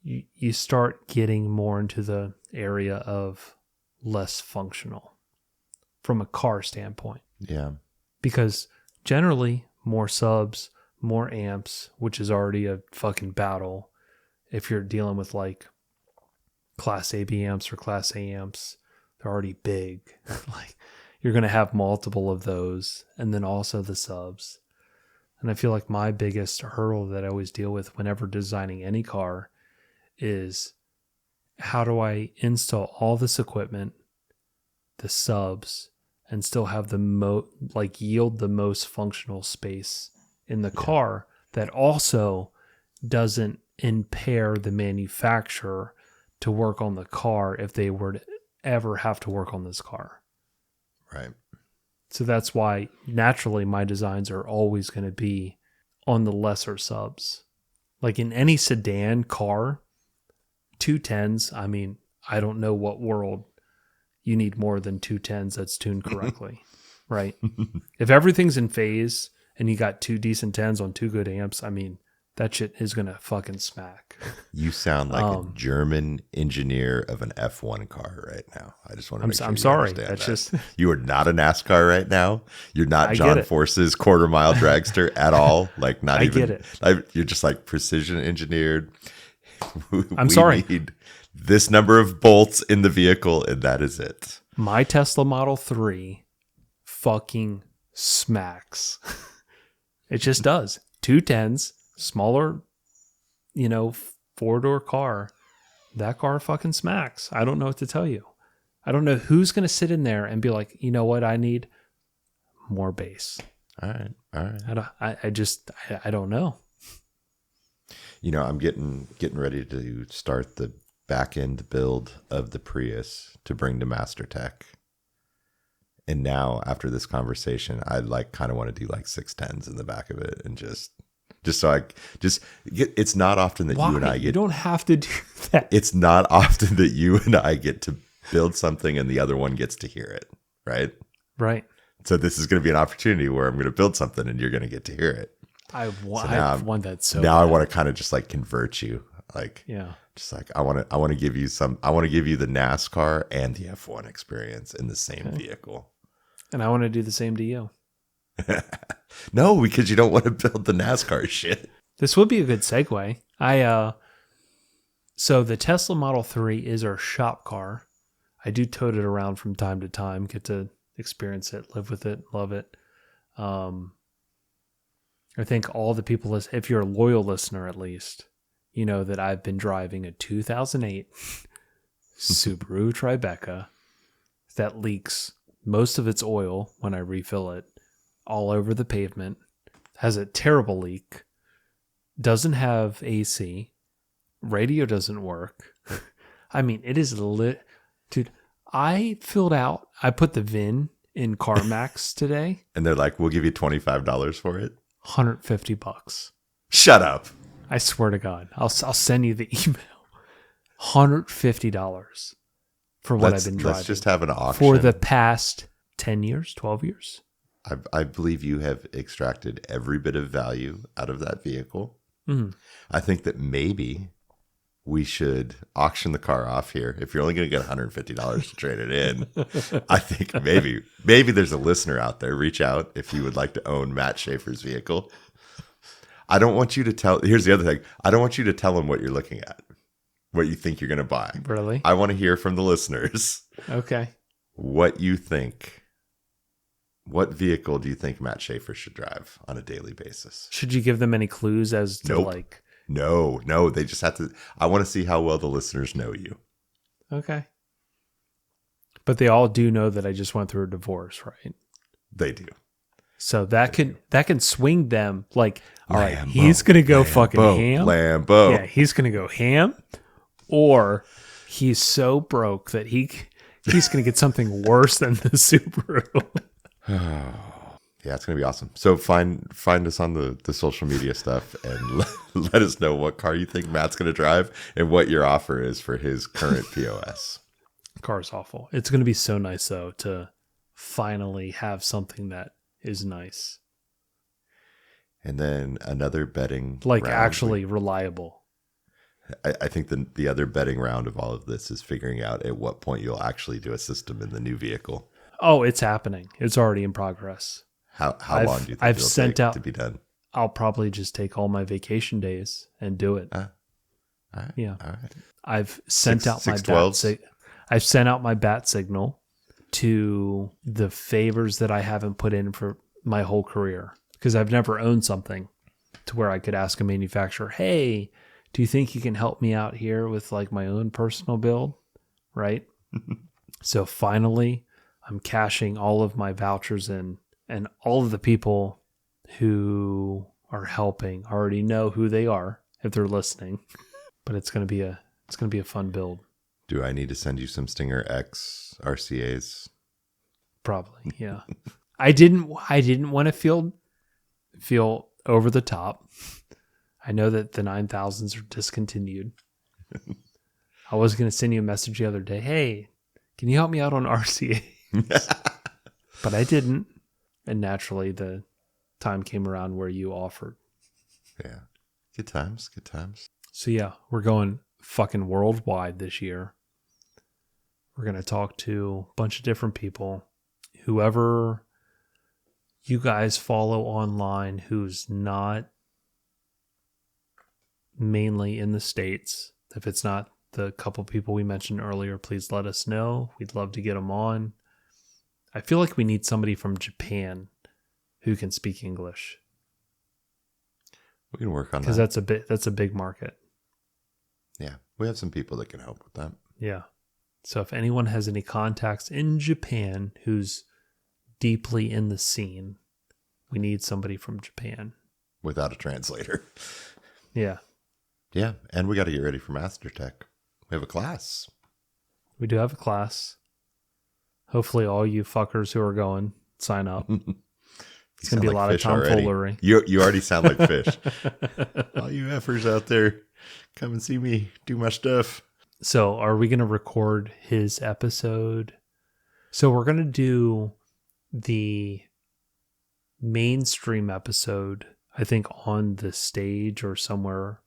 you start getting more into the area of less functional from a car standpoint. Yeah. Because generally, more subs, more amps, which is already a fucking battle. If you're dealing with like Class AB amps or Class A amps, they're already big. Like you're going to have multiple of those, and then also the subs. And I feel like my biggest hurdle that I always deal with whenever designing any car is how do I install all this equipment, the subs, and still have the yield the most functional space in the car that also doesn't impair the manufacturer to work on the car if they were to ever have to work on this car. Right. So that's why naturally my designs are always going to be on the lesser subs. Like in any sedan car, 210s, I mean, I don't know what world you need more than 210s that's tuned correctly, right? If everything's in phase and you got 2 decent 10s on 2 good amps, I mean, that shit is going to fucking smack. You sound like a German engineer of an F1 car right now. I just want to make sure I'm you sorry. understand That's that. just You are not a NASCAR right now. You're not John Force's quarter mile dragster at all. Like not even. I get it. You're just like precision engineered. I'm sorry. We need this number of bolts in the vehicle, and that is it. My Tesla Model 3 fucking smacks. It just does. 210s. Smaller, 4-door car. That car fucking smacks. I don't know what to tell you. I don't know who's going to sit in there and be like, you know what I need? More bass. All right. I don't know. You know, I'm getting ready to start the back end build of the Prius to bring to MasterTech. And now after this conversation, I like kind of want to do like 610s in the back of it and just so I just get, it's not often that you and I get, you don't have to do that. It's not often that you and I get to build something and the other one gets to hear it. Right. Right. So this is going to be an opportunity where I'm going to build something and you're going to get to hear it. I want that so now bad. I want to kind of just like convert you. Like, yeah. Just like I want to give you the NASCAR and the F1 experience in the same vehicle. And I want to do the same to you. No, because you don't want to build the NASCAR shit. This would be a good segue. So the Tesla Model 3 is our shop car. I do tote it around from time to time, get to experience it, live with it, love it. I think all the people, if you're a loyal listener at least, you know that I've been driving a 2008 Subaru Tribeca that leaks most of its oil when I refill it all over the pavement, has a terrible leak, doesn't have AC, radio doesn't work. I mean, it is lit. Dude, I put the VIN in CarMax today. And they're like, we'll give you $25 for it. $150. Shut up. I swear to God. I'll send you the email. $150 for what I've been driving. Let's just have an auction. For the past 10 years, 12 years. I believe you have extracted every bit of value out of that vehicle. Mm-hmm. I think that maybe we should auction the car off here. If you're only going to get $150 to trade it in, I think maybe there's a listener out there. Reach out if you would like to own Matt Schaeffer's vehicle. I don't want you to tell. Here's the other thing. I don't want you to tell him what you're looking at, what you think you're going to buy. Really? I want to hear from the listeners. Okay. What you think. What vehicle do you think Matt Schaeffer should drive on a daily basis? Should you give them any clues as to like? No. They just have to. I want to see how well the listeners know you. Okay. But they all do know that I just went through a divorce, right? They do. So that can swing them. Like, all right, he's gonna go fucking ham. Lambo. Yeah, he's gonna go ham, or he's so broke that he's gonna get something worse than the Subaru. Yeah, it's gonna be awesome. So find us on the social media stuff and let us know what car you think Matt's gonna drive and what your offer is for his current POS. Car's awful. It's gonna be so nice though to finally have something that is nice. And then another betting like round. Actually reliable. I think the other betting round of all of this is figuring out at what point you'll actually do a system in the new vehicle. Oh, it's happening. It's already in progress. How long do you think it'll take to be done? I'll probably just take all my vacation days and do it. All right. Yeah. All right. I've sent out my bat signal to the favors that I haven't put in for my whole career, because I've never owned something to where I could ask a manufacturer, hey, do you think you can help me out here with like my own personal build? Right. So finally I'm cashing all of my vouchers in, and all of the people who are helping already know who they are if they're listening, but it's going to be a fun build. Do I need to send you some Stinger X RCAs? Probably, yeah. I didn't want to feel over the top. I know that the 9000s are discontinued. I was going to send you a message the other day. Hey, can you help me out on RCA? But I didn't. And naturally, the time came around where you offered. Yeah. Good times. So yeah, we're going fucking worldwide this year. We're going to talk to a bunch of different people. Whoever you guys follow online who's not mainly in the States. If it's not the couple people we mentioned earlier, please let us know. We'd love to get them on. I feel like we need somebody from Japan who can speak English. We can work on that. Because that's a big market. Yeah. We have some people that can help with that. Yeah. So if anyone has any contacts in Japan who's deeply in the scene, we need somebody from Japan. Without a translator. Yeah. Yeah, and we got to get ready for Master Tech. We have a class. We do have a class. Hopefully all you fuckers who are going, sign up. It's going to be a lot of tomfoolery. You already sound like fish. All you effers out there, come and see me do my stuff. So are we going to record his episode? So we're going to do the mainstream episode, I think, on the stage or somewhere.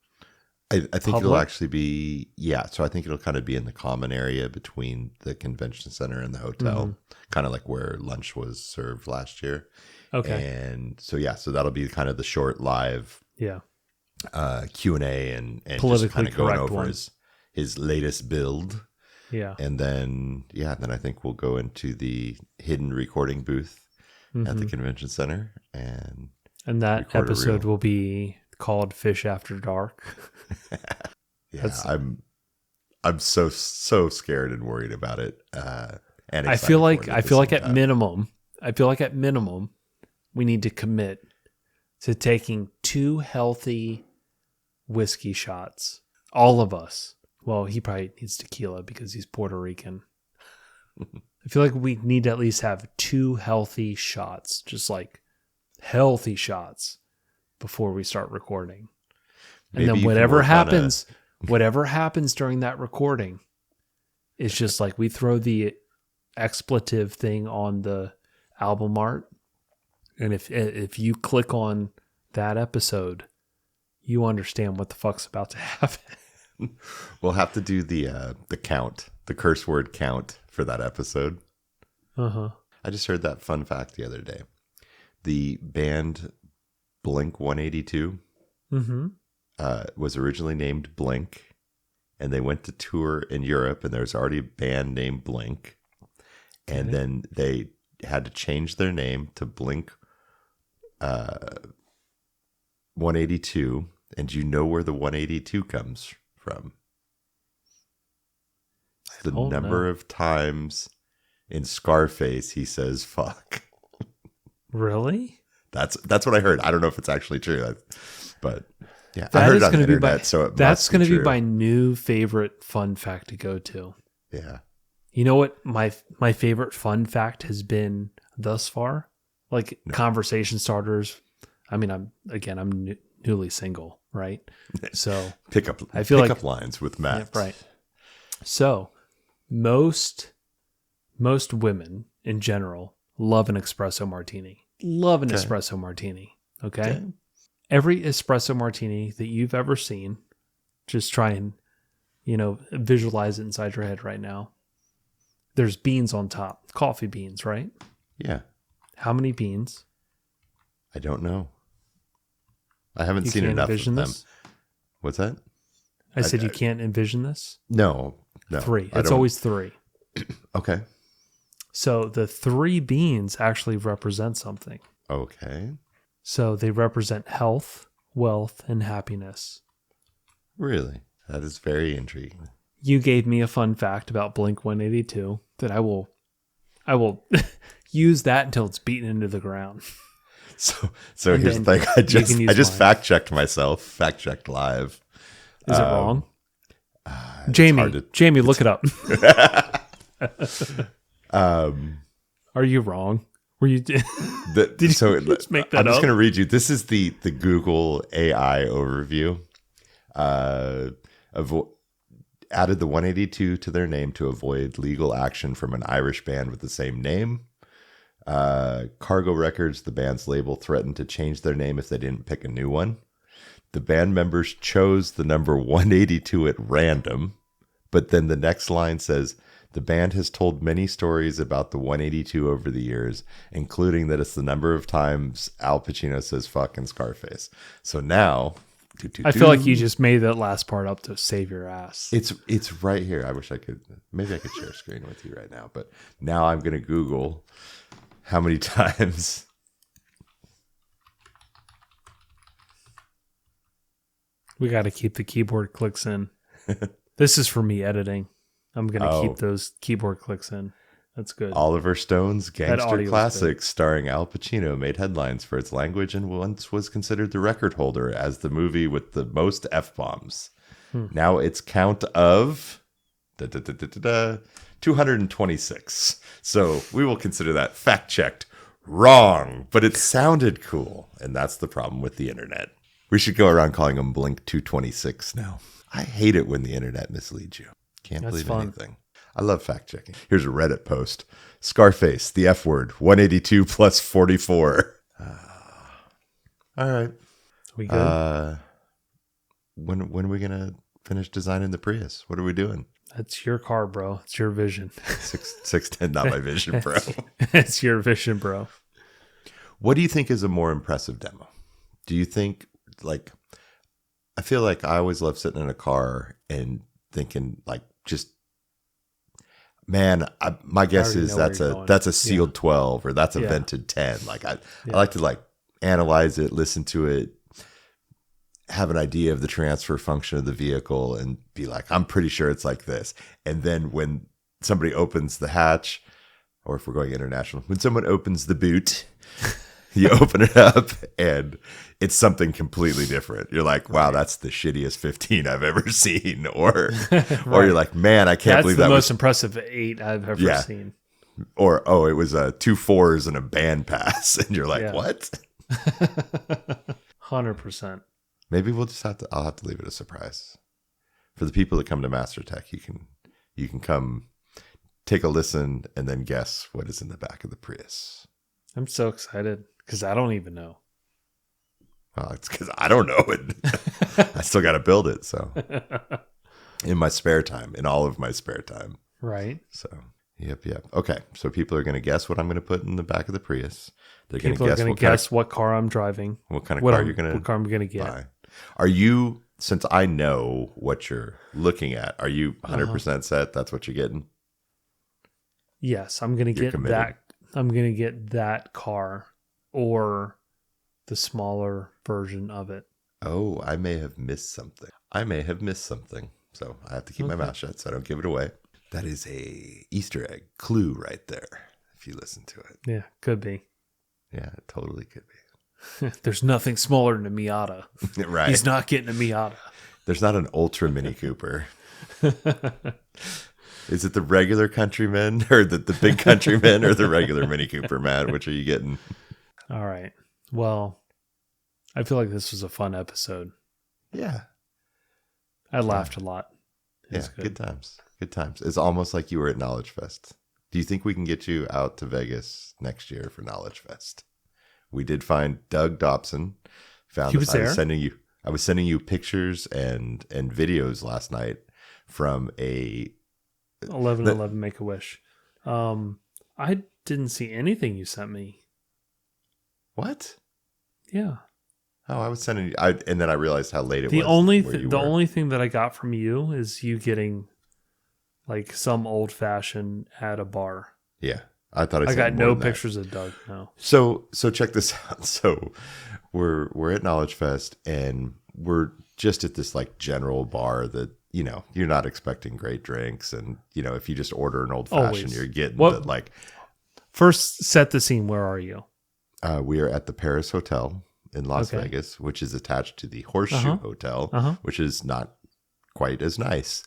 I think Public? it'll actually be, so I think it'll kind of be in the common area between the convention center and the hotel, kind of like where lunch was served last year. Okay. And so, so that'll be kind of the short live Q&A and just kind of going over his latest build. Yeah. And then, then I think we'll go into the hidden recording booth at the convention center. And that episode will be called Fish After Dark. I'm so scared and worried about it. And I feel like at minimum we need to commit to taking 2 healthy whiskey shots. All of us. Well, he probably needs tequila because he's Puerto Rican. I feel like we need to at least have 2 healthy shots, just like healthy shots, before we start recording. And then whatever happens during that recording, it's just like we throw the expletive thing on the album art. And if you click on that episode, you understand what the fuck's about to happen. We'll have to do the count, the curse word count for that episode. Uh-huh. I just heard that fun fact the other day. The band Blink 182 was originally named Blink, and they went to tour in Europe, and there's already a band named Blink, and then they had to change their name to Blink 182. And do you know where the 182 comes from? It's the number of times in Scarface he says fuck. Really? That's what I heard. I don't know if it's actually true, but I that heard is it on the internet, that's going to be my new favorite fun fact to go to. Yeah. You know what my favorite fun fact has been thus far? Like conversation starters. I mean, I'm newly single, right? So pick up lines with Matt. Yeah, right. So most women in general love an espresso martini. Espresso martini. Okay? Every espresso martini that you've ever seen, just try and, visualize it inside your head right now. There's beans on top, coffee beans, right? Yeah. How many beans? I don't know. I haven't seen enough of them. This? What's that? I said you can't envision this? No. 3. It's always 3. Okay. So the 3 beans actually represent something. Okay. So they represent health, wealth, and happiness. Really? That is very intriguing. You gave me a fun fact about Blink 182 that I will use that until it's beaten into the ground. So here's the thing. I just fact checked myself. Fact checked live. Is it wrong? Jamie, look it up. Are you wrong? Were you? Did you just make that up? I'm just going to read you. This is the Google AI overview. Added the 182 to their name to avoid legal action from an Irish band with the same name. Cargo Records, the band's label, threatened to change their name if they didn't pick a new one. The band members chose the number 182 at random, but then the next line says, the band has told many stories about the 182 over the years, including that it's the number of times Al Pacino says fuck in Scarface. So now... I feel like you just made that last part up to save your ass. It's right here. I wish I could. Maybe I could share a screen with you right now. But now I'm going to Google how many times. We got to keep the keyboard clicks in. This is for me editing. I'm gonna Oh. keep those keyboard clicks in. That's good. Oliver Stone's gangster audio classic starring Al Pacino made headlines for its language and once was considered the record holder as the movie with the most F-bombs. Now its count of 226. So we will consider that fact-checked wrong, but it sounded cool. And that's the problem with the internet. We should go around calling them Blink 226 now. I hate it when the internet misleads you. Can't That's believe fun. anything. I love fact checking. Here's a Reddit post. Scarface, the F word, 182 plus 44. All right. We good? When are we gonna finish designing the Prius? What are we doing? That's your car, bro. It's your vision. 610, not my vision, bro. It's your vision, bro. What do you think is a more impressive demo? Do you think, like, I feel like I always love sitting in a car and thinking, like, just, man, my guess already is know where you're going. that's a sealed 12 or that's a Yeah. vented 10. Like, I like to, like, analyze it, listen to it, have an idea of the transfer function of the vehicle and be like, I'm pretty sure it's like this. And then when somebody opens the hatch, or if we're going international, when someone opens the boot, you open it up and it's something completely different. You're like, wow, that's the shittiest 15 I've ever seen. Or you're like, man, I can't That's believe the that most was, impressive 8 I've ever Yeah. seen. or, oh, it was 2 4s and a band pass. And you're like, Yeah. what? 100%. Maybe we'll just I'll have to leave it a surprise. For the people that come to Master Tech, you can come take a listen and then guess what is in the back of the Prius. I'm so excited because I don't even know. Well, it's because I don't know it. I still got to build it. So in my spare time, in all of my spare time. Right. So, yep. Okay. So people are going to guess what I'm going to put in the back of the Prius. They're going to People are guess going what to guess what car I'm driving. what kind of car you're going What car I'm going to get. buy. Are you, since I know what you're looking at, are you 100% set? That's what you're getting? Yes, I'm going to You're get committed. that. I'm going to get that car or the smaller version of it. Oh, I may have missed something. So I have to keep my mouth shut so I don't give it away. That is a Easter egg clue right there, if you listen to it. Yeah, could be. Yeah, it totally could be. There's nothing smaller than a Miata. Right. He's not getting a Miata. There's not an Ultra Mini Cooper. Is it the regular Countryman or the big Countryman or the regular Mini Cooper, Matt? Which are you getting? All right. Well, I feel like this was a fun episode. Yeah. I laughed a lot. It Yeah. was Good times. Good times. It's almost like you were at Knowledge Fest. Do you think we can get you out to Vegas next year for Knowledge Fest? We did find Doug Dobson. Found He us. was there? I was sending you pictures and videos last night from a 11/11 Make-A-Wish. I didn't see anything you sent me. what? Yeah. Oh, I was sending you. And then I realized how late it The was. only where you the were. only thing that I got from you is you getting like some old fashioned at a bar. Yeah, I thought I I sent got more no than that. pictures of Doug. No. So check this out. So we're at Knowledge Fest and we're just at this like general bar that, you know, you're not expecting great drinks. And, you know, if you just order an old fashioned, Always. you're getting What- the, like, First, set the scene. Where are you? we are at the Paris Hotel in Las Okay. Vegas, which is attached to the Horseshoe Hotel, which is not quite as nice.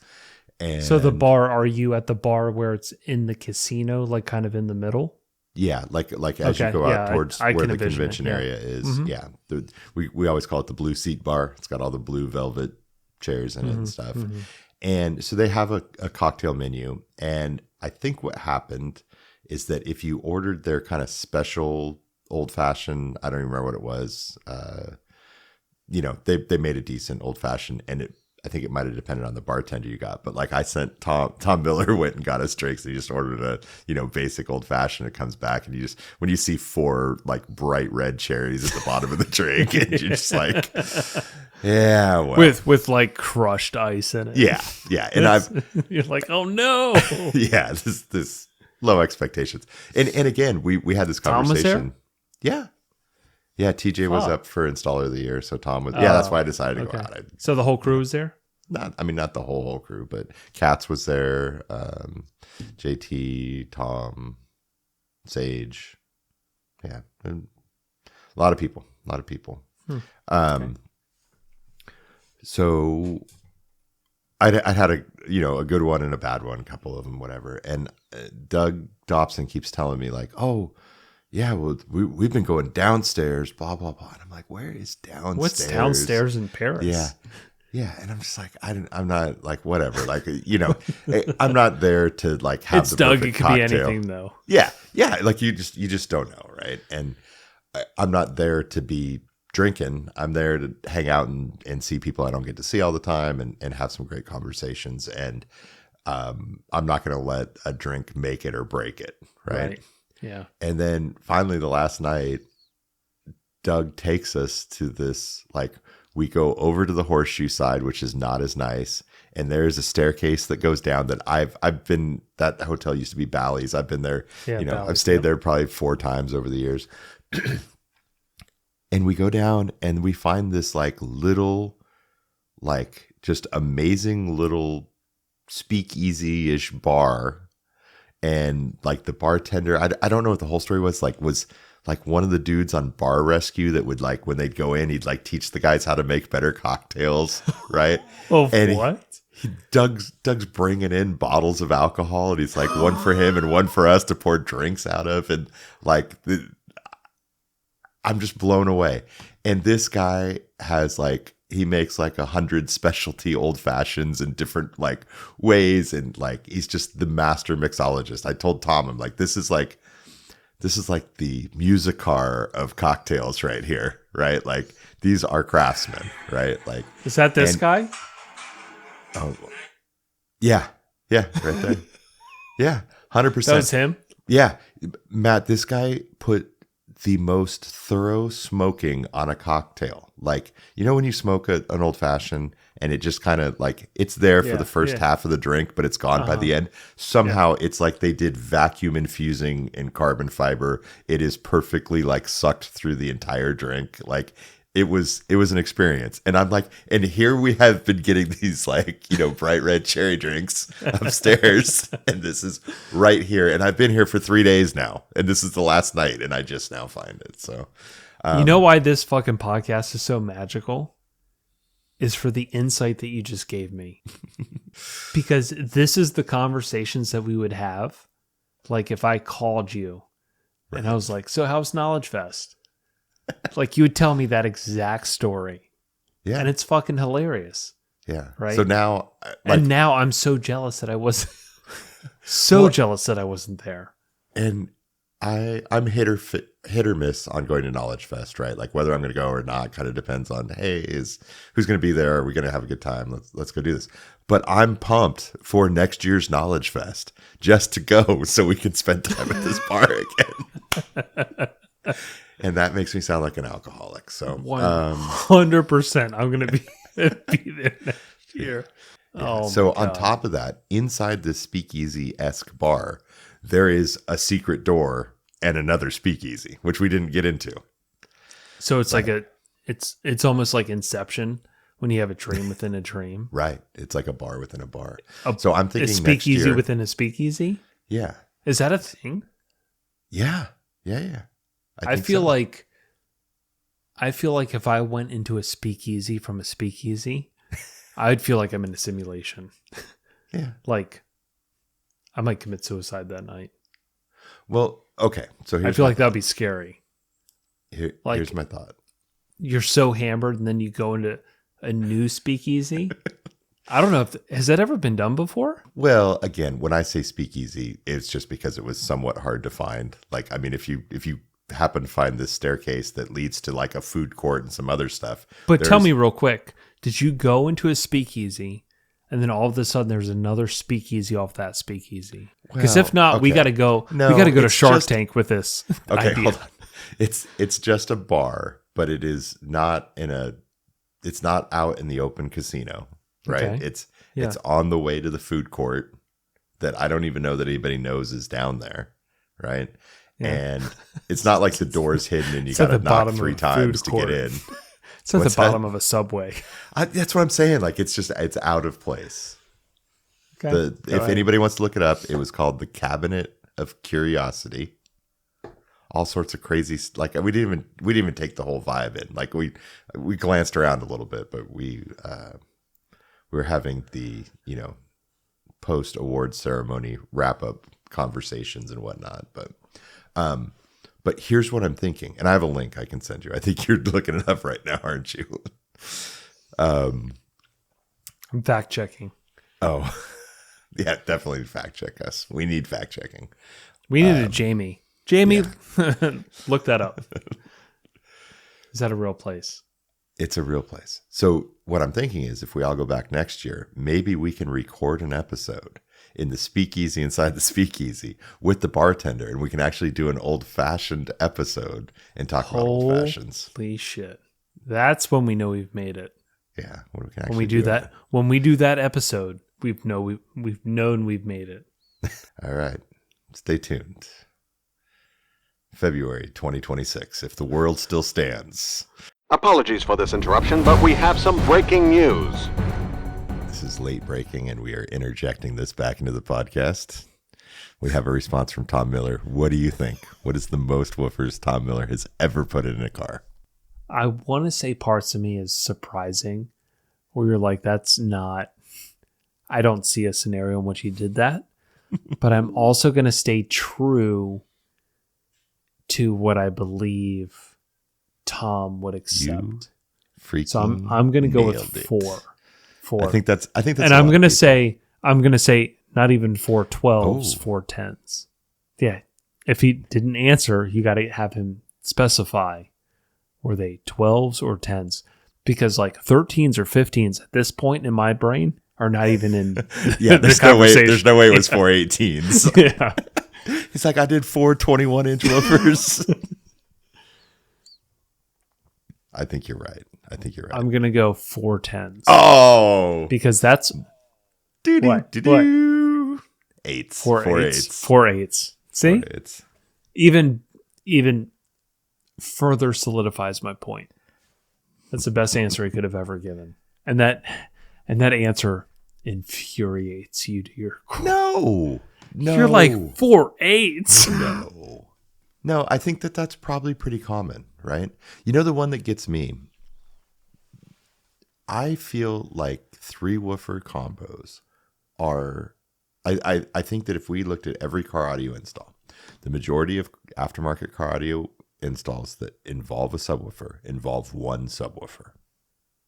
And So the bar. Are you at the bar where it's in the casino, like kind of in the middle? yeah, like as you Okay, go yeah, out towards I where can the envision it, convention yeah. area is. Yeah, we always call it the Blue Seat Bar. It's got all the blue velvet chairs in it and stuff. And so they have a cocktail menu. And I think what happened is that if you ordered their kind of special old fashioned, I don't even remember what it was. You know, they made a decent old fashioned, and I think it might have depended on the bartender you got. But like I sent Tom Miller went and got us drinks. And he just ordered a, you know, basic old fashioned. It comes back and you just, when you see 4 like bright red cherries at the bottom of the drink, and you're just like, yeah, well, With like crushed ice in it. yeah. And You're like, oh no. yeah, this low expectations. And again, we had this Tom was there? conversation. Yeah, TJ was Fuck. up for installer of the year, so Tom was. Yeah, that's why I decided to Okay. go out. So the whole crew was there. not the whole crew, but Katz was there, JT, Tom, Sage. Yeah. A lot of people. Okay. So I had a good one and a bad one, a couple of them, whatever. And Doug Dobson keeps telling me like, oh yeah, well we've been going downstairs, blah blah blah. And I'm like, where is downstairs? What's downstairs in Paris? Yeah, and I'm just like, I'm not like whatever, like I'm not there to like have It's the Doug. perfect It could be cocktail. anything though. Yeah, like you just don't know, right? And I'm not there to be drinking. I'm there to hang out and see people I don't get to see all the time and have some great conversations. And I'm not going to let a drink make it or break it, right? Yeah. And then finally, the last night, Doug takes us to this, like, we go over to the horseshoe side, which is not as nice. And there's a staircase that goes down that I've been, that hotel used to be Bally's. I've been there, Bally's, I've stayed there probably 4 times over the years. And we go down and we find this like little, like just amazing little speakeasy-ish bar. And like the bartender, I don't know what the whole story was like one of the dudes on Bar Rescue that would like, when they'd go in, he'd like teach the guys how to make better cocktails. Right. And what? Doug's bringing in bottles of alcohol and he's like one for him and one for us to pour drinks out of. And like, I'm just blown away. And this guy has like, he makes like 100 specialty old fashions in different like ways. And like, he's just the master mixologist. I told Tom, I'm like, this is like the music car of cocktails right here. Right. Like these are craftsmen, right? Like, is that this guy? Oh yeah. Yeah. Right there. Yeah. 100%. That was him. Yeah. Matt, this guy put the most thorough smoking on a cocktail. Like, when you smoke an old fashioned and it just kind of like, it's there for the first half of the drink, but it's gone by the end. Somehow it's like they did vacuum infusing in carbon fiber. It is perfectly like sucked through the entire drink. Like it was an experience. And I'm like, and here we have been getting these like, bright red cherry drinks upstairs. And this is right here. And I've been here for 3 days now. And this is the last night. And I just now find it. So, you know why this fucking podcast is so magical? Is for the insight that you just gave me. Because this is the conversations that we would have. Like if I called you and I was like, so how's Knowledge Fest? Like you would tell me that exact story. Yeah. And it's fucking hilarious. Yeah. Right. So now, and now I'm so jealous that I was jealous that I wasn't there. And I'm hit or miss on going to Knowledge Fest, right? Like whether I'm going to go or not kind of depends on, hey, who's going to be there? Are we going to have a good time? Let's go do this. But I'm pumped for next year's Knowledge Fest just to go so we can spend time at this bar again. And that makes me sound like an alcoholic. So 100%, I'm going to be there next year. Yeah. Oh, so on top of that, inside this speakeasy-esque bar, there is a secret door and another speakeasy, which we didn't get into. So it's it's almost like Inception when you have a dream within a dream. Right. It's like a bar within a bar. So I'm thinking a speakeasy next year, within a speakeasy? Yeah. Is that a thing? Yeah. I feel like if I went into a speakeasy from a speakeasy, I'd feel like I'm in a simulation. Yeah. Like I might commit suicide that night. Well, okay. So I feel like that'd be scary. Here's my thought. You're so hammered and then you go into a new speakeasy. I don't know has that ever been done before? Well, again, when I say speakeasy, it's just because it was somewhat hard to find. Like, I mean, if you happen to find this staircase that leads to like a food court and some other stuff. But tell me real quick, did you go into a speakeasy and then all of a sudden there's another speakeasy off that speakeasy? Because if not, we got to go. No, we got to go to Shark Tank with this. Okay, idea. hold on. It's just a bar, but it is not it's not out in the open casino, right? Okay. It's on the way to the food court that I don't even know that anybody knows is down there, right? Yeah. And it's not like the door's hidden and you got to knock 3 times to get in. It's It's at What's the that? bottom of a subway. That's what I'm saying. Like, it's out of place. Okay. If anybody wants to look it up, it was called the Cabinet of Curiosity. All sorts of crazy, like we didn't even take the whole vibe in. Like we glanced around a little bit, but we were having the post award ceremony wrap up conversations and whatnot. But here's what I'm thinking, and I have a link I can send you. I think you're looking it up right now, aren't you? I'm fact checking. Oh, yeah, definitely fact check us. We need fact checking. We need a Jamie. Jamie, look that up. Is that a real place? It's a real place. So what I'm thinking is if we all go back next year, maybe we can record an episode in the speakeasy inside the speakeasy with the bartender, and we can actually do an old-fashioned episode and talk about old fashions. Holy shit. That's when we know we've made it. Yeah. When we can actually When we do that, when we do that episode, we've known we've made it. All right. Stay tuned. February 2026, if the world still stands. Apologies for this interruption, but we have some breaking news. This is late breaking, and we are interjecting this back into the podcast. We have a response from Tom Miller. What do you think? What is the most woofers Tom Miller has ever put in a car? I want to say parts of me is surprising, where you're like, that's not, I don't see a scenario in which he did that. But I'm also going to stay true to what I believe Tom would accept. So I'm going to go with four. I think that's. And I'm going to say not even 4 12s, 4 10s. Yeah. If he didn't answer, you got to have him specify. Were they 12s or 10s? Because like 13s or 15s at this point in my brain are not even in. Yeah, there's no way. There's no way it was 4 18s. Yeah. He's like, I did 4 21-inch woofers. I think you're right. I'm going to go 4 10s. Oh. Because that's what? Eights. 4 4 8s. eights. 4 8s. See? 4 eights. Even further solidifies my point. That's the best answer he could have ever given. And that answer infuriates you to your core. No. You're like 4 8s. No, I think that's probably pretty common, right? You know, the one that gets me, I feel like 3 woofer combos are, I think that if we looked at every car audio install, the majority of aftermarket car audio installs that involve a subwoofer involve one subwoofer,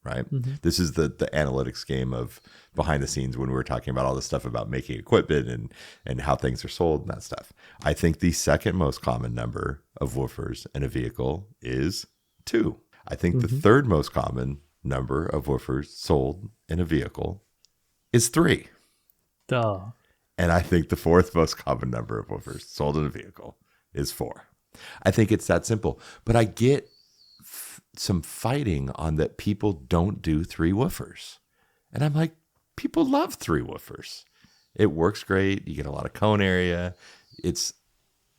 right? Mm-hmm. This is the analytics game of behind the scenes when we were talking about all this stuff about making equipment and how things are sold and that stuff. I think the second most common number of woofers in a vehicle is 2. I think the third most common number of woofers sold in a vehicle is 3. Duh. And I think the fourth most common number of woofers sold in a vehicle is 4. I think it's that simple. But I get some fighting on that people don't do 3 woofers. And I'm like, people love 3 woofers. It works great. You get a lot of cone area. It's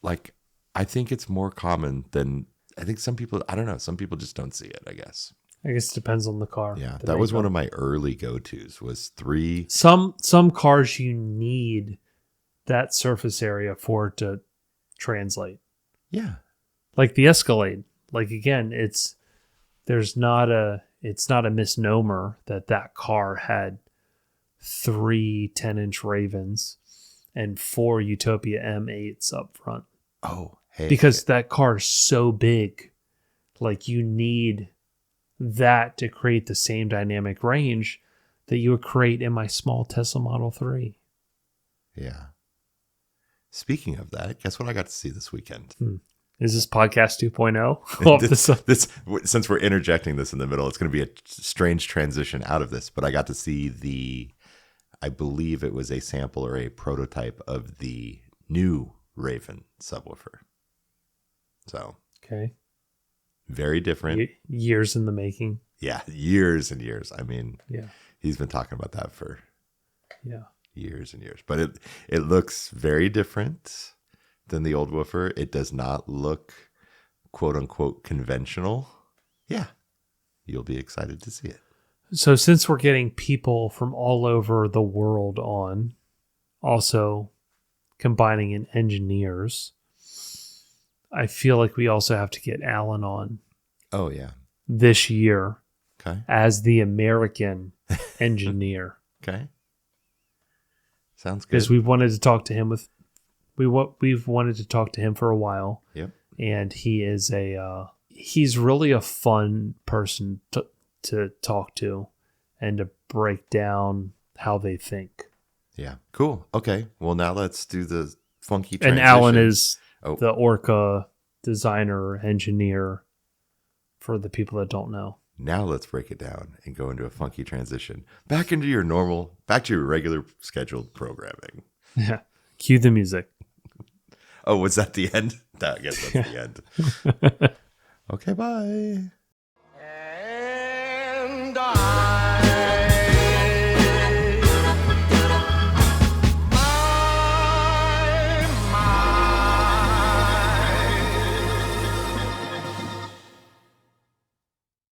like, I think it's more common than, I think some people, I don't know, some people just don't see it, I guess. I guess it depends on the car. Yeah, that was one of my early go-tos was 3. Some cars you need that surface area for it to translate. Yeah. Like the Escalade. Like again, it's not a misnomer that car had 3 10-inch Ravens and 4 Utopia M8s up front. Oh, hey. Because that car is so big. Like you need that to create the same dynamic range that you would create in my small Tesla Model 3. Yeah. Speaking of that, guess what I got to see this weekend? Is this podcast 2.0? this since we're interjecting this in the middle, it's going to be a strange transition out of this, but I got to see I believe it was a sample or a prototype of the new Raven subwoofer. So, okay. Very different. Years in the making. Yeah, years and years. I mean, yeah, he's been talking about that for years and years. But it looks very different than the old woofer. It does not look, quote unquote, conventional. Yeah. you'll be excited to see it. So since we're getting people from all over the world on, also combining in engineers, I feel like we also have to get Alan on Oh, yeah. this year Okay. as the American engineer. Okay. Sounds good. Because we've wanted to talk to him we've wanted to talk to him for a while. Yep. And he is he's really a fun person to talk to and to break down how they think. Yeah. Cool. Okay. Well, now let's do the funky transition. And Alan is Oh. the Orca designer, engineer, for the people that don't know. Now let's break it down and go into a funky transition. Back to your regular scheduled programming. Yeah. Cue the music. Oh, was that the end? I guess that's the end. Okay, bye. And